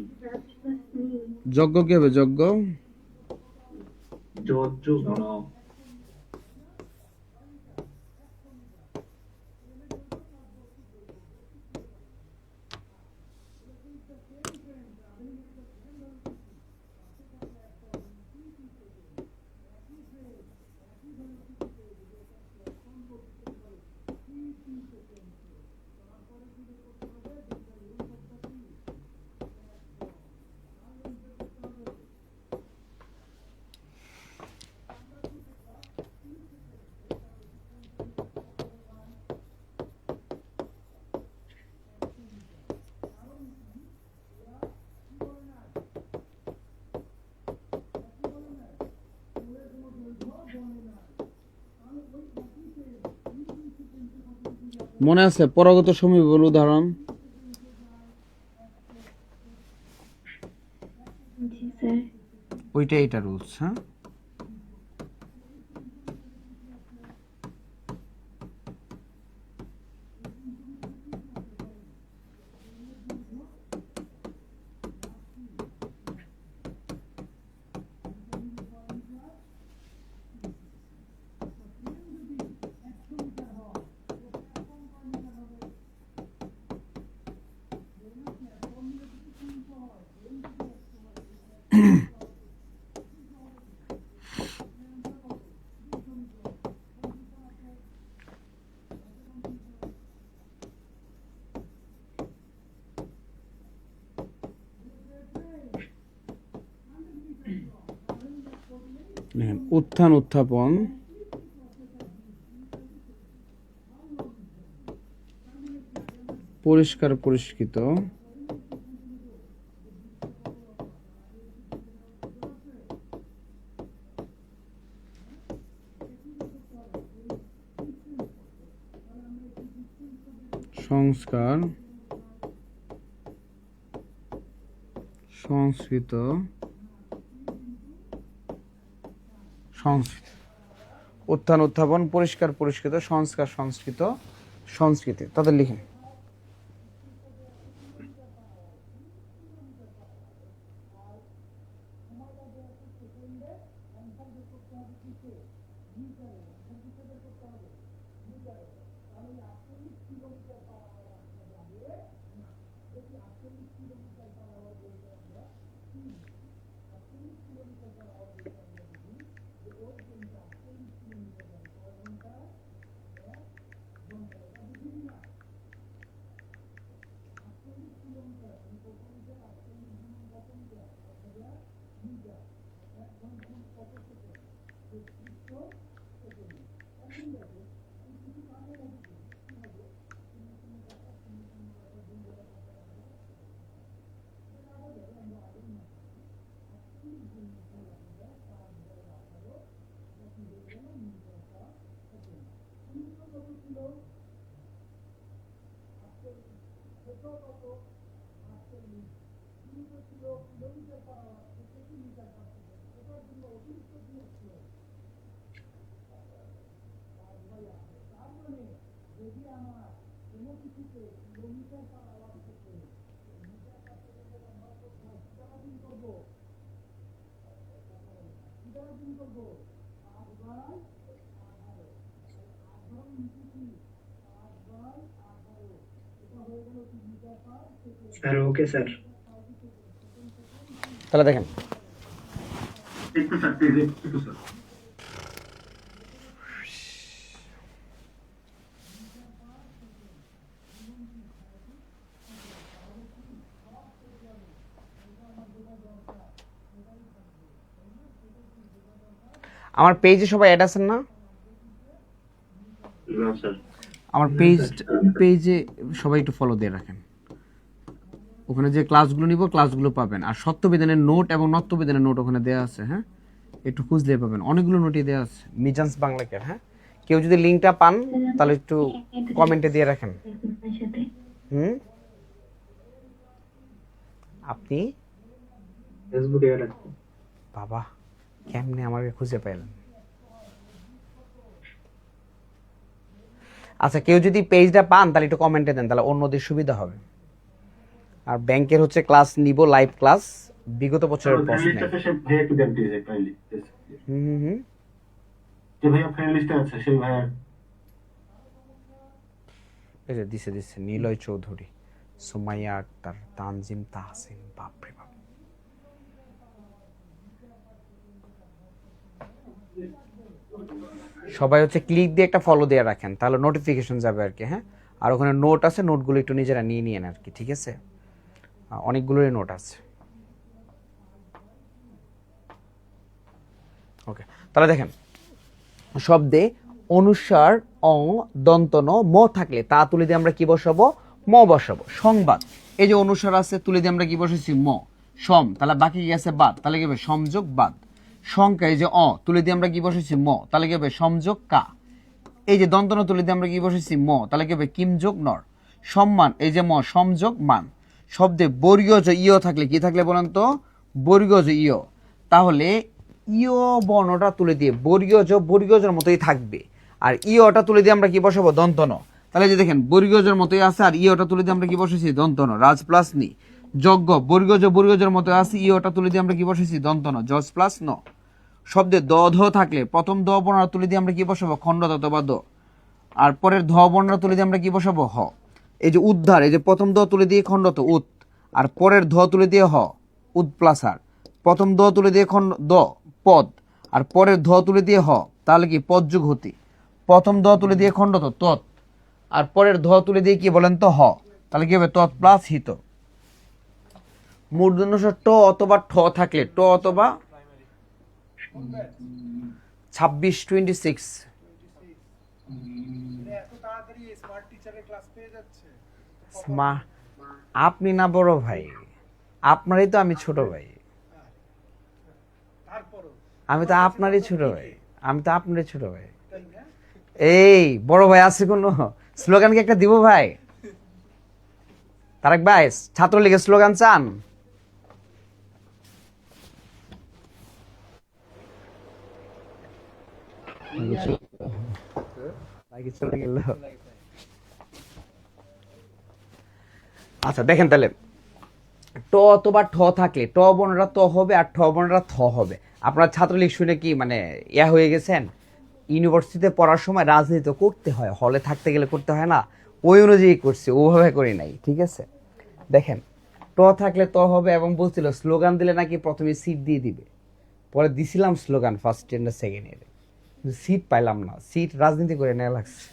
যজ্ঞ কি হবে? যজ্ঞ যোগ ন। মনে আছে পরগত সমীপল উদাহরণ? জি স্যার। ওইটা এটা রুলস, হ্যাঁ। দেখেন, উত্থান উত্থাপন পরিষ্কার পরিষ্কৃত সংস্কার সংস্কৃত সংস্কৃতি। উত্থান উত্থাপন পরিষ্কার পরিষ্কৃত সংস্কার সংস্কৃত সংস্কৃতি। তাদের লিখেন। Sir okay sir. তাহলে দেখেন, একটু স্যার প্লিজ, একটু স্যার। আমার পেজে সবাই অ্যাড আছেন না? না স্যার। আমার পেজে সবাই একটু ফলো দিয়ে রাখেন। ওখানে যে ক্লাসগুলো নিব ক্লাসগুলো পাবেন। আর সত্যবিধানের নোট এবং নত্যবিধানের নোট ওখানে দেওয়া আছে, হ্যাঁ, একটু খুঁজলে পাবেন। অনেকগুলো নোটই দেওয়া আছে মিজান্স বাংলাকে, হ্যাঁ। কেউ যদি লিঙ্কটা পান তাহলে একটু কমেন্টে দিয়ে রাখেন। আপনি ফেসবুকে রাখবো। বাবা কেমনে আমাকে খুঁজে পেলেন? আচ্ছা, কেউ যদি পেজটা পান তাহলে একটু কমেন্টে দেন, তাহলে অন্যদের সুবিধা হবে। আর ব্যাংকের হচ্ছে ক্লাস নিব, লাইভ ক্লাস, বিগত বছরের প্রশ্ন। এই যে দিছে নিলয় চৌধুরী, সুমাইয়া আক্তার, তানজিম তাহসিন, বাপরে বাপ। সবাই হচ্ছে ক্লিক দিয়ে একটা ফলো দিয়ে রাখেন, তাহলে নোটিফিকেশন যাবে আর কি, হ্যাঁ। আর ওখানে নোট আছে, নোটগুলো একটু নিজেরা নিয়ে নিয়েন আর কি, ঠিক আছে? অনেকগুলোই নোট আছে। ওকে, তাহলে দেখেন, শব্দে অনুস্বার অ দন্ত ন ম থাকলে তা তুলে দিয়ে আমরা কি বসাবো? ম বসাবো। সংবাদ, এই যে অনুস্বার আছে, তুলে দিয়ে আমরা কি বসেছি? ম। সম, তাহলে বাকি কি আছে? বাদ, তাহলে কি হবে? সংযোগ বাদ। সংখ্যা, এই যে অ, তুলে দিয়ে আমরা কি বসেছি? ম, তাহলে কি হবে? সংযোগ কা। এই যে দন্ত ন, তুলে দিয়ে আমরা কি বসেছি? ম, তাহলে কি হবে? কিম যোগ নর। সম্মান, এই যে ম, সমযোগ মান। শব্দে বর্গীয় যে ইয় থাকলে কি থাকলে বলেন তো? বর্গীয় ইয়, তাহলে ইয় বর্ণটা তুলে দিয়ে বর্গীয়র মতোই থাকবে, আর ইয়টা তুলে দিয়ে আমরা কি বসাবো? দন্তন। তাহলে যে দেখেন বর্গীয়র মতোই আছে, আর ইয়টা তুলে দিয়ে আমরা কি বসেছি? দন্তন। রাজ প্লাস নি, যজ্ঞ বর্গীয়র মতো আছে, ইয়টা তুলে দিয়ে আমরা কি বসেছি? দন্তন। যজ প্লাস ন। শব্দে দ ধ থাকলে প্রথম দ বর্ণটা তুলে দিয়ে আমরা কি বসাবো? খণ্ড অথবা দ। আর পরের ধ বর্ণটা তুলে দিয়ে আমরা কি বসাবো? হ। এই যে উদ্ধার, এই যে প্রথম দ তুলে দিয়ে খণ্ডত উত, আর পরের ধ তুলে দিয়ে হ, উদ প্লাস আর। প্রথম দ তুলে দিয়ে খণ্ড দ পদ, আর পরের ধ তুলে দিয়ে হ, তাহলে কি পদ যুগ হতি। প্রথম দ তুলে দিয়ে খণ্ডত তৎ, আর পরের ধ তুলে দিয়ে কি বলেন তো? হ। তাহলে কি হবে? তৎ প্লাস হিত। মূর্ধন্য ষ ট অথবা ঠ থাকলে, ট অথবা 26 আপনি না বড় ভাই, আপনারই তো আমি ছোট ভাই, আমি তো আপনারই ছোট ভাই, এই বড় ভাই আছে কোনো স্লোগান কি একটা দিব ভাই? তারেক ভাই ছাত্রলীগের স্লোগান চান? আচ্ছা দেখেন তাহলে ট অথবা ঠ থাকলে ট বর্ণটা ত হবে, আর ঠ বর্ণটা থ হবে। আপনারা ছাত্রলীগ শুনে কি মানে ইয়া হয়ে গেছেন? ইউনিভার্সিটিতে পড়ার সময় রাজনীতি তো করতে হয়, হলে থাকতে গেলে করতে হয় না, ওই অনুযায়ী করছি, ওভাবে করি নাই। ঠিক আছে, দেখেন ট থাকলে ত হবে, এবং বলছিল স্লোগান দিলে নাকি প্রথমে সিট দিয়ে দিবে। পরে দিছিলাম স্লোগান ফার্স্ট ইয়ার না সেকেন্ড ইয়ারে, কিন্তু সিট পাইলাম না, সিট রাজনীতি করে নেওয়া লাগছে,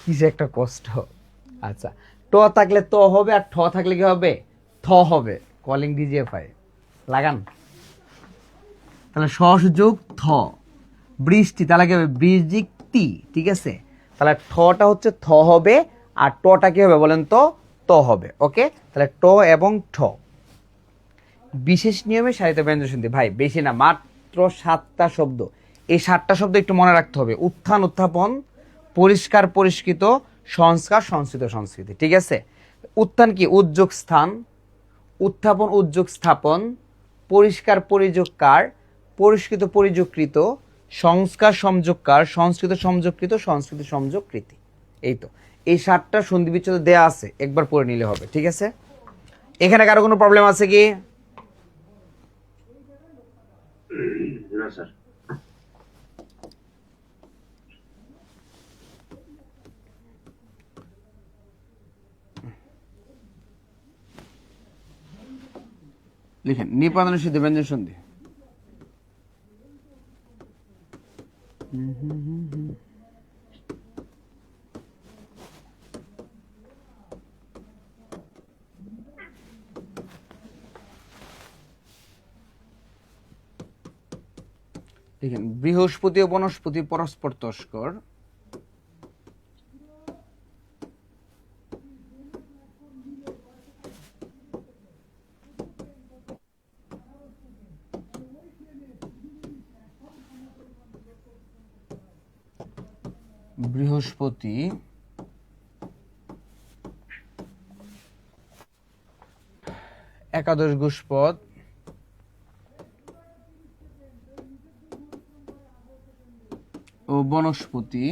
কি যে একটা কষ্ট। আচ্ছা, ট থাকলে ত হবে, আর ঠ থাকলে কি হবে? থ হবে। কলিং ডিজিএফআই লাগান। তাহলে সহযোগ থ, বৃষ্টি, তাহলে কি হবে? বৃষ্টি। ঠিক আছে, তাহলে ঠটা হচ্ছে থ হবে, আর টটা কি হবে বলেন তো? ত হবে। ওকে, তাহলে ট এবং ঠ। বিশেষ নিয়মে সারিতে ব্যঞ্জন সন্ধি, ভাই বেশি না, মাত্র 7টা শব্দ। এই 7টা শব্দ একটু মনে রাখতে হবে। উত্থান উত্থাপন, পরিষ্কার পরিষ্কৃত, সংস্কার সংস্কৃত সংস্কৃতি। ঠিক আছে, উত্থান কি? উদ্যোগ স্থান, উত্থাপন উদ্যোগ স্থাপন, পরিষ্কার পরিযোগকার, পরিষ্কৃত পরিযোগকৃত, সংস্কার সংযোগকার, সংস্কৃত সংযোগকৃত, সংস্কৃত সংযোগকৃতি। এই তো, এই 7টা সন্ধি বিচ্ছেদ দেয়া আছে, একবার পড়ে নিলে হবে। ঠিক আছে, এখানে কারো কোনো প্রবলেম আছে কি? না স্যার। লিখেন নিপাতন সিদ্ধ ব্যঞ্জন সন্ধি। দেখেন বৃহস্পতি ও বনস্পতি পরস্পর তস্কর, বৃহস্পতি একাদশ গুষ্পদ, ও বনস্পতি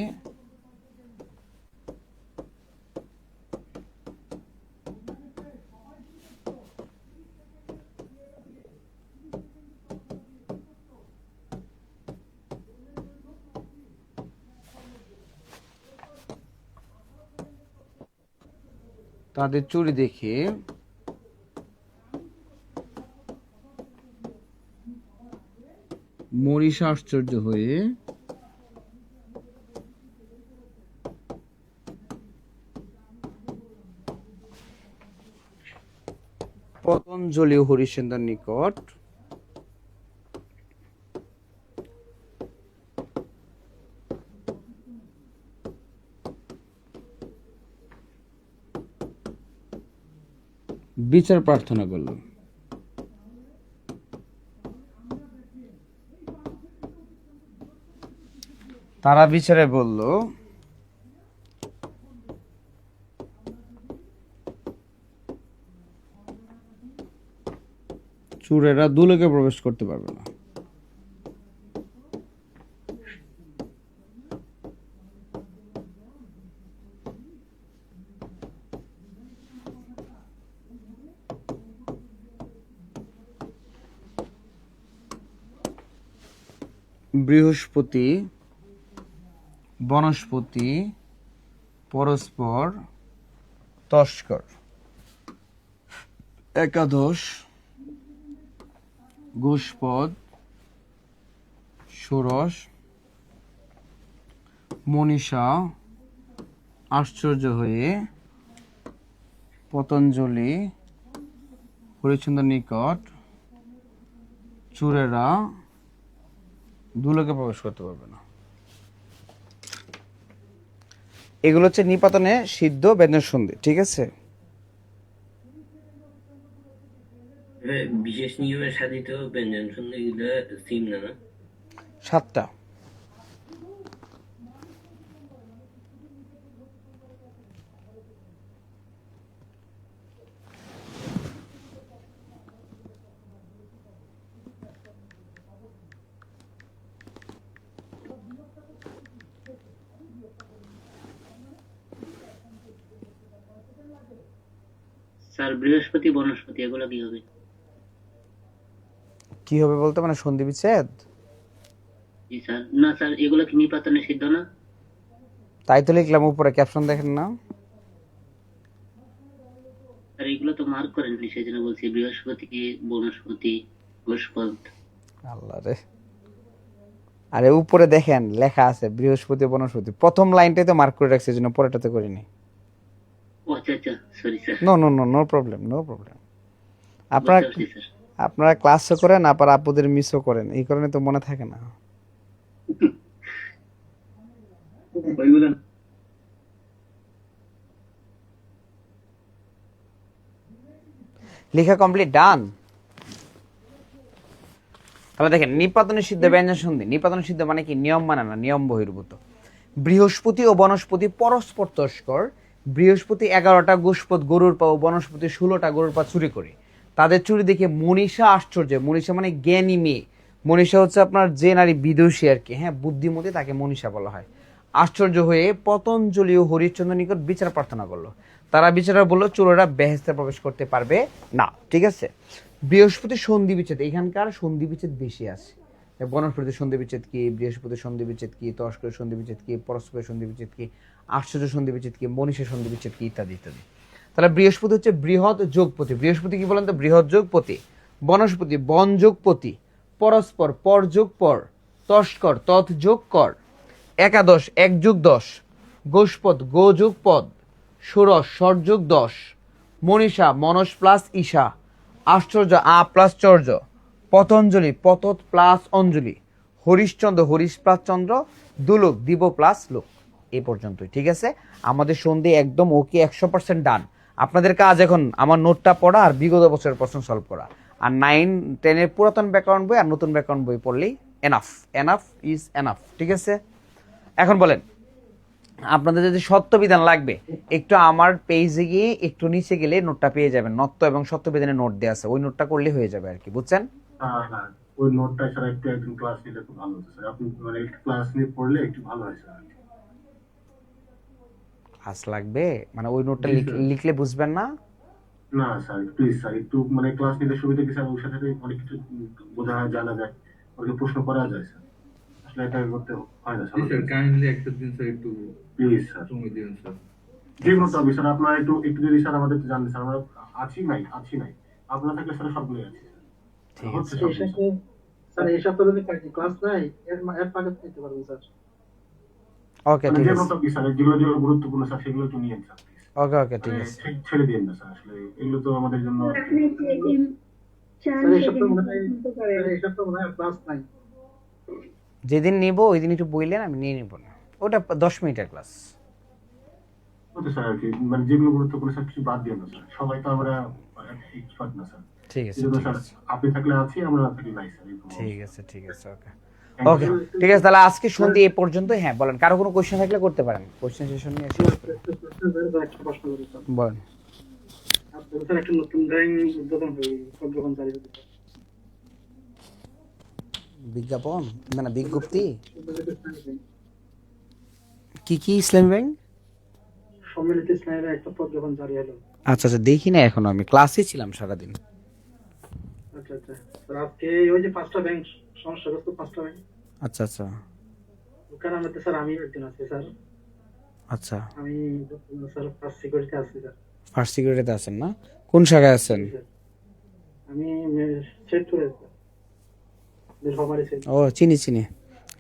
তাদের চুরি দেখে মরিষা আশ্চর্য হয়ে পতঞ্জলি ও হরিশ্চন্দ্রের নিকট বিচার প্রার্থনা করল। তারা বিচারে বলল, চোরেরা দুলোকে প্রবেশ করতে পারবে না। বৃহস্পতি, বনস্পতি, পরস্পর, তস্কর, একাদশ, গোষ্পদ, ষোড়শ, মনীষা, আশ্চর্য হয়ে, পতঞ্জলি, হরিশ্চন্দ্র নিকট, চোরেরা দুলোকে প্রবেশ করতে পারবে না। এগুলো হচ্ছে নিপাতনে সিদ্ধ ব্যঞ্জন সন্ধি, ঠিক আছে? বিশেষ নিয়মের সাধিত ব্যঞ্জন সন্ধি সিম না 7টা। স্যার বৃহস্পতি বনস্পতি এগুলো কি হবে? কি হবে বলতে মানে সন্ধি বিচ্ছেদ? জি স্যার, না স্যার এগুলো কি নিপাতনে সিদ্ধ না? তাই তো লিখলাম, উপরে ক্যাপশন দেখেন না? স্যার এগুলো তো মার্ক করেননি, সেই জন্য বলছি বৃহস্পতি, বনস্পতি, গোষ্পদ। আল্লাহ রে, আরে উপরে দেখেন লেখা আছে বৃহস্পতি বনস্পতি, প্রথম লাইনটাই তো মার্ক করে রাখছে, এজন্য পরেরটাতে করিনি। ও আচ্ছা আচ্ছা, sorry sir. No no no, no problem, no problem. আপনারা বুঝতে পারছি স্যার। আপনারা ক্লাসও করেন আবার আপুদের মিসও করেন, এই কারণে তো মনে থাকে না। ওইগুলো লেখা কমপ্লিট, ডান। তাহলে দেখেন নিপাতনে সিদ্ধ ব্যঞ্জন সন্ধি, নিপাতনে সিদ্ধ মানে কি? নিয়ম মানে না, নিয়ম বহির্ভূত। বৃহস্পতি ও বনস্পতি পরস্পর তস্কর। বৃহস্পতি 11টা গোষ্পদ গরুর পা ও বনস্পতি 16টা গরুর পা চুরি করে। তাদের চুরি দেখে মনীষা আশ্চর্য, মনীষা মানে জ্ঞানী মেয়ে, মনীষা হচ্ছে আপনার যে নারী বিদুষী আর কি, হ্যাঁ বুদ্ধিমতী, তাকে মনীষা বলা হয়। আশ্চর্য হয়ে পতঞ্জলি ও হরিশ্চন্দ্র নিকট বিচার প্রার্থনা করলো। তারা বিচারা বললো চোরেরা বেহেশতে প্রবেশ করতে পারবে না, ঠিক আছে? বৃহস্পতি সন্ধি বিচ্ছেদ, এখানকার সন্ধি বিচ্ছেদ বেশি আছে। বনস্পতি সন্ধি বিচ্ছেদ কি, বৃহস্পতি সন্ধি বিচ্ছেদ কি, তস্করের সন্ধি বিচ্ছেদ কি, পরস্পরের সন্ধি বিচ্ছেদ কি, আশ্চর্য সন্ধি বিচ্ছেদ কি, মনীষের সন্ধি বিচ্ছেদ কি, ইত্যাদি ইত্যাদি। তাহলে বৃহস্পতি হচ্ছে বৃহৎ যোগপতি। বৃহস্পতি কি বলেন তো? বৃহৎ যোগপতি। বনস্পতি বন যোগপতি, পরস্পর পর যোগ পর, তস্কর তৎ যোগ কর, একাদশ 1 যোগ 10, গোষ্পদ গো যোগ পদ, ষোড়শ ষড় যোগ 10, মনীষা মনস প্লাস ঈশা, আশ্চর্য আ প্লাস চর্য, পতঞ্জলি পতত প্লাস অঞ্জলি, হরিশ্চন্দ্র হরিশ প্লাস চন্দ্র, দুলোক দিব প্লাস লোক। এই পর্যন্তই, ঠিক আছে? আমাদের সন্ধি একদম ওকে, 100% ডান। আপনাদের কাজ এখন আমার নোটটা পড়া আর বিগত বছরের প্রশ্ন সলভ করা, আর 9-10 পুরাতন ব্যাকরণ বই আর নতুন ব্যাকরণ বই পড়লেই এনাফ, এনাফ ইজ এনাফ, ঠিক আছে? এখন বলেন, আপনাদের যদি সত্য বিধান লাগবে, একটু আমার পেজে গিয়ে একটু নিচে গেলে নোটটা পেয়ে যাবেন, নত্য এবং সত্য বিধানের নোট দেওয়া আছে, ওই নোটটা করলে হয়ে যাবে আর কি, বুঝছেন? হ্যাঁ, ওই নোটটা স্যার একটু একদিন ক্লাস নিলে খুব ভালো হতো স্যার। আপনি মানে একটু ক্লাস নিয়ে পড়লে একটু ভালো হয় স্যার। ক্লাস লাগবে মানে ওই নোটটা জি, স্যার। লিখলে বুঝবেন না? না স্যার, প্লিজ স্যার, একটু মানে ক্লাস নিলে সুবিধা কি স্যার? ওর সাথে অনেক কিছু বোঝা হয়, জানা যায়, ওকে প্রশ্ন করা যায় স্যার। আসলে এটা করতে হয় না জি স্যার, স্যার। কাইন্ডলি একটা দিন স্যার একটু প্লিজ স্যার, সময় দিন স্যার। যে কোনো টপিক স্যার আপনারা একটু একটু যদি স্যার আমাদের জানেন স্যার, আমরা আছি নাই আপনারা থাকলে স্যার সবগুলোই আছে স্যার। ঠিক হচ্ছে আছে, সব কিছু। স্যার এই সপ্তাহে যদি ক্লাস নাই এর পাকে নিতে পারবেন স্যার। ওকে মানে ঠিক যে আছে, কোনো টপিক স্যার, যেগুলো গুরুত্বপূর্ণ স্যার সেগুলো একটু নিয়েন স্যার প্লিজ। ওকে ওকে ঠিক আছে। ছেড়ে দিন না স্যার, আসলে এগুলো তো আমাদের জন্য। আপনি যেদিন চান স্যার এই সেদিন সপ্তাহে মনে হয় শুনতে পারেন। স্যার এই সপ্তাহে মনে হয় ক্লাস নাই। যেদিন নিব ওই দিন একটু বললেন, আমি নিয়ে নিব না, ওটা 10 মিনিটের ক্লাস। ওকে স্যার, আর কি মানে যেগুলো গুরুত্বপূর্ণ স্যার কিছু বাদ দিয়ে না স্যার, সবাই তো আমরা এক্সপার্ট না স্যার। ঠিক আছে এজন্য ঠিক স্যার আছে আপনি থাকলে আছি, আমরা না থাকলে নাই স্যার, এরকম ঠিক আছে ঠিক আছে, ওকে Thank you, ওকে sir. ঠিক আছে। তাহলে আজকে সন্ধে এই পর্যন্ত। হ্যাঁ বলেন, কারো কোনো কোশ্চেন থাকলে করতে পারেন, কোশ্চেন সেশন নিয়ে শেষ করি। একটা প্রশ্ন করি স্যার। বলেন। আপনাদের স্যার একটা নতুন ড্রয়িং উদ্বোধন হয়ে গেছে, যখন চালু হতে বিজ্ঞাপন না বিজ্ঞপ্তি কি কি ইসলামী ব্যাংক? সম্মিলিত ইসলামের একটা প্রজ্ঞাপন জারি হলো। আচ্ছা আচ্ছা, দেখি না এখনো, আমি ক্লাসে ছিলাম সারাদিন। আচ্ছা আচ্ছা স্যার, আজকে ওই যে 5টা ব্যাংক সমস্যাগ্রস্ত 5টা ব্যাংক, আচ্ছা আচ্ছা ওখানে আমাদের স্যার আমি একজন আছি স্যার। আচ্ছা, আমি স্যার ফার্স্ট সিকিউরিটি আছি স্যার। ফার্স্ট সিকিউরিটিতে আছেন না? কোন শাখায় আছেন? আমি সেক্টরে স্যার, নীলফামারী সেক্টর। ও চিনি চিনি,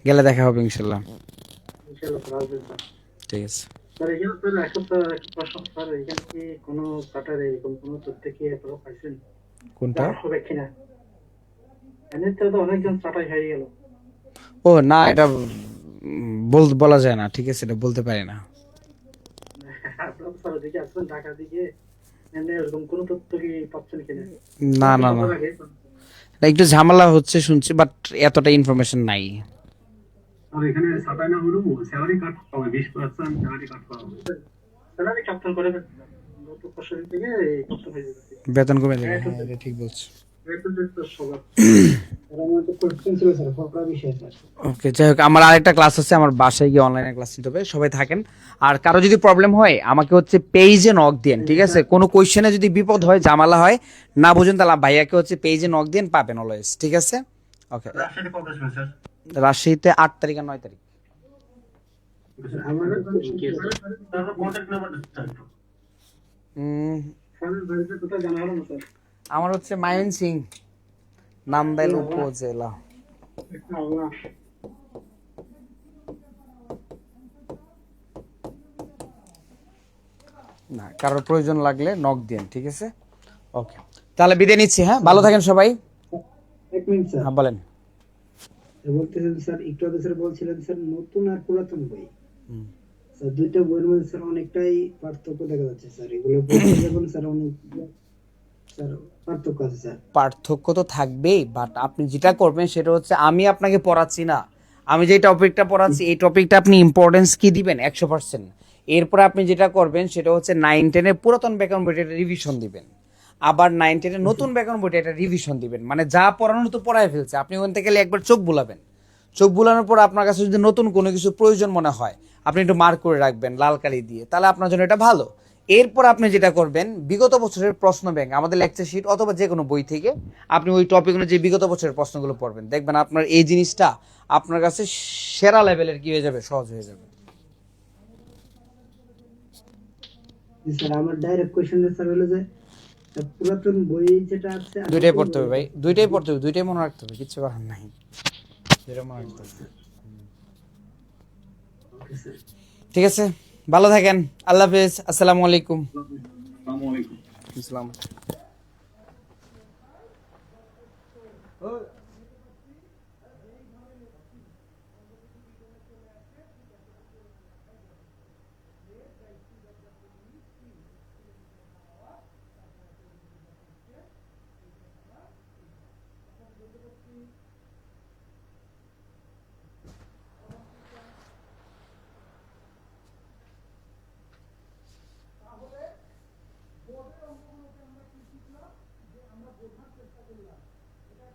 গেলে দেখা হবে ইনশাল্লাহ। ইনশাআল্লাহ স্যার আসবেন স্যার। ঠিক আছে। স্যার এখানে স্যার একটা প্রশ্ন স্যার, এখানে কি কোনো চার্টার এরকম কোনো তথ্য কি আপনারা পাইছেন? কোনটা? হবে কিনা? এমনিতে তো অনেকজন চাটাই হয়ে গেল। ও না, এটা বলা যায় না, ঠিক আছে, এটা বলতে পারি না। আপনারা স্যার ওদিকে আসবেন, ঢাকা দিকে, এমনি এরকম কোনো তথ্য কি পাচ্ছেন কিনা? না না না, না, একটু ঝামেলা হচ্ছে শুনছি, বাট এতটা ইনফরমেশন নাই। আর এখানে সাতাই না হলেও স্যালারি কাট হবে, 20% স্যালারি কাট করা হবে। স্যালারি ক্যাপ্টেন করে গত বছর থেকে এই কষ্ট হয়ে যাবে। বেতন কমে যাবে, হ্যাঁ এটা ঠিক বলছো। ওকে, যাই হোক, আমার আরেকটা ক্লাস আছে, আমার বাসায় গিয়ে অনলাইনে ক্লাস নিতে হবে, সবাই থাকেন। আর কারো যদি প্রবলেম হয় আমাকে হচ্ছে পেজে নক দেন, ঠিক আছে? কোনো কোয়েশ্চেনে যদি বিপদ হয়, ঝামেলা হয়, না বুঝেন, তাহলে ভাইয়াকে হচ্ছে পেজে নক দেন, পাবেন অলওয়েজ, ঠিক আছে? ওকে। রাজশাহী কবে আসবেন স্যার? রাজশাহীতে 8 তারিখ আর 9 তারিখ। আমার কন্ট্যাক্ট নাম্বারটা চাই তো। স্যারের বাড়িতে কোথায় জানা হলো না স্যার? আমার হচ্ছে মায়ন সিং, নান্দাইল উপজেলা। আল্লাহ। না, কারোর প্রয়োজন লাগলে নক দেন, ঠিক আছে? ওকে, তাহলে বিদায় নিচ্ছি, হ্যাঁ, ভালো থাকেন সবাই। এক মিনিট স্যার, হ্যাঁ বলেন। বলতেছেন স্যার, একটু আগে স্যার বলছিলেন স্যার নতুন আর পুরাতন বই, স্যার দুইটা বইয়ের মধ্যে স্যার অনেকটাই পার্থক্য দেখা যাচ্ছে স্যার। এগুলো বলতে যাবেন স্যার, অনেক স্যার পার্থক্য আছে স্যার। পার্থক্য তো থাকবেই, বাট আপনি যেটা করবেন সেটা হচ্ছে, আমি আপনাকে পড়াচ্ছি না, আমি যে টপিকটা পড়াচ্ছি এই টপিকটা আপনি ইম্পর্টেন্স কি দিবেন 100%। এরপরে আপনি যেটা করবেন সেটা হচ্ছে 9-10 পুরাতন ব্যাকরণ বইটা রিভিশন দিবেন, আবার 9-10 নতুন ব্যাকরণ বইটা এটা রিভিশন দিবেন। মানে যা পড়ানো তো পড়ায় ফেলছে, আপনি ওখান থেকে একবার চোখ বুলাবেন। চোখ বুলানোর পর আপনার কাছে যদি নতুন কোনো কিছু প্রয়োজন মনে হয়, আপনি একটু মার্ক করে রাখবেন লাল কালি দিয়ে, তাহলে আপনার জন্য এটা ভালো। এরপর আপনি যেটা করবেন, বিগত বছরের প্রশ্ন ব্যাংক, আমাদের লেকচার শিট অথবা যে কোনো বই থেকে আপনি ওই টপিক অনুযায়ী বিগত বছরের প্রশ্নগুলো পড়বেন, দেখবেন আপনার এই জিনিসটা আপনার কাছে সেরা লেভেলের কি হয়ে যাবে, সহজ হয়ে যাবে। স্যার আমার ডাইরেক্ট কোশ্চেন স্যার হলো যে পুরাতন বই যেটা আছে, দুইটাই পড়তে হবে ভাই, দুইটাই পড়তে হবে, দুইটাই মনে রাখতে হবে, কিচ্ছু করার নাই, দুইটা মনে রাখতে হবে। ঠিক আছে, ভালো থাকেন, আল্লাহ হাফেজ, আসসালামু আলাইকুম। আসসালামু আলাইকুম। আসসালাম।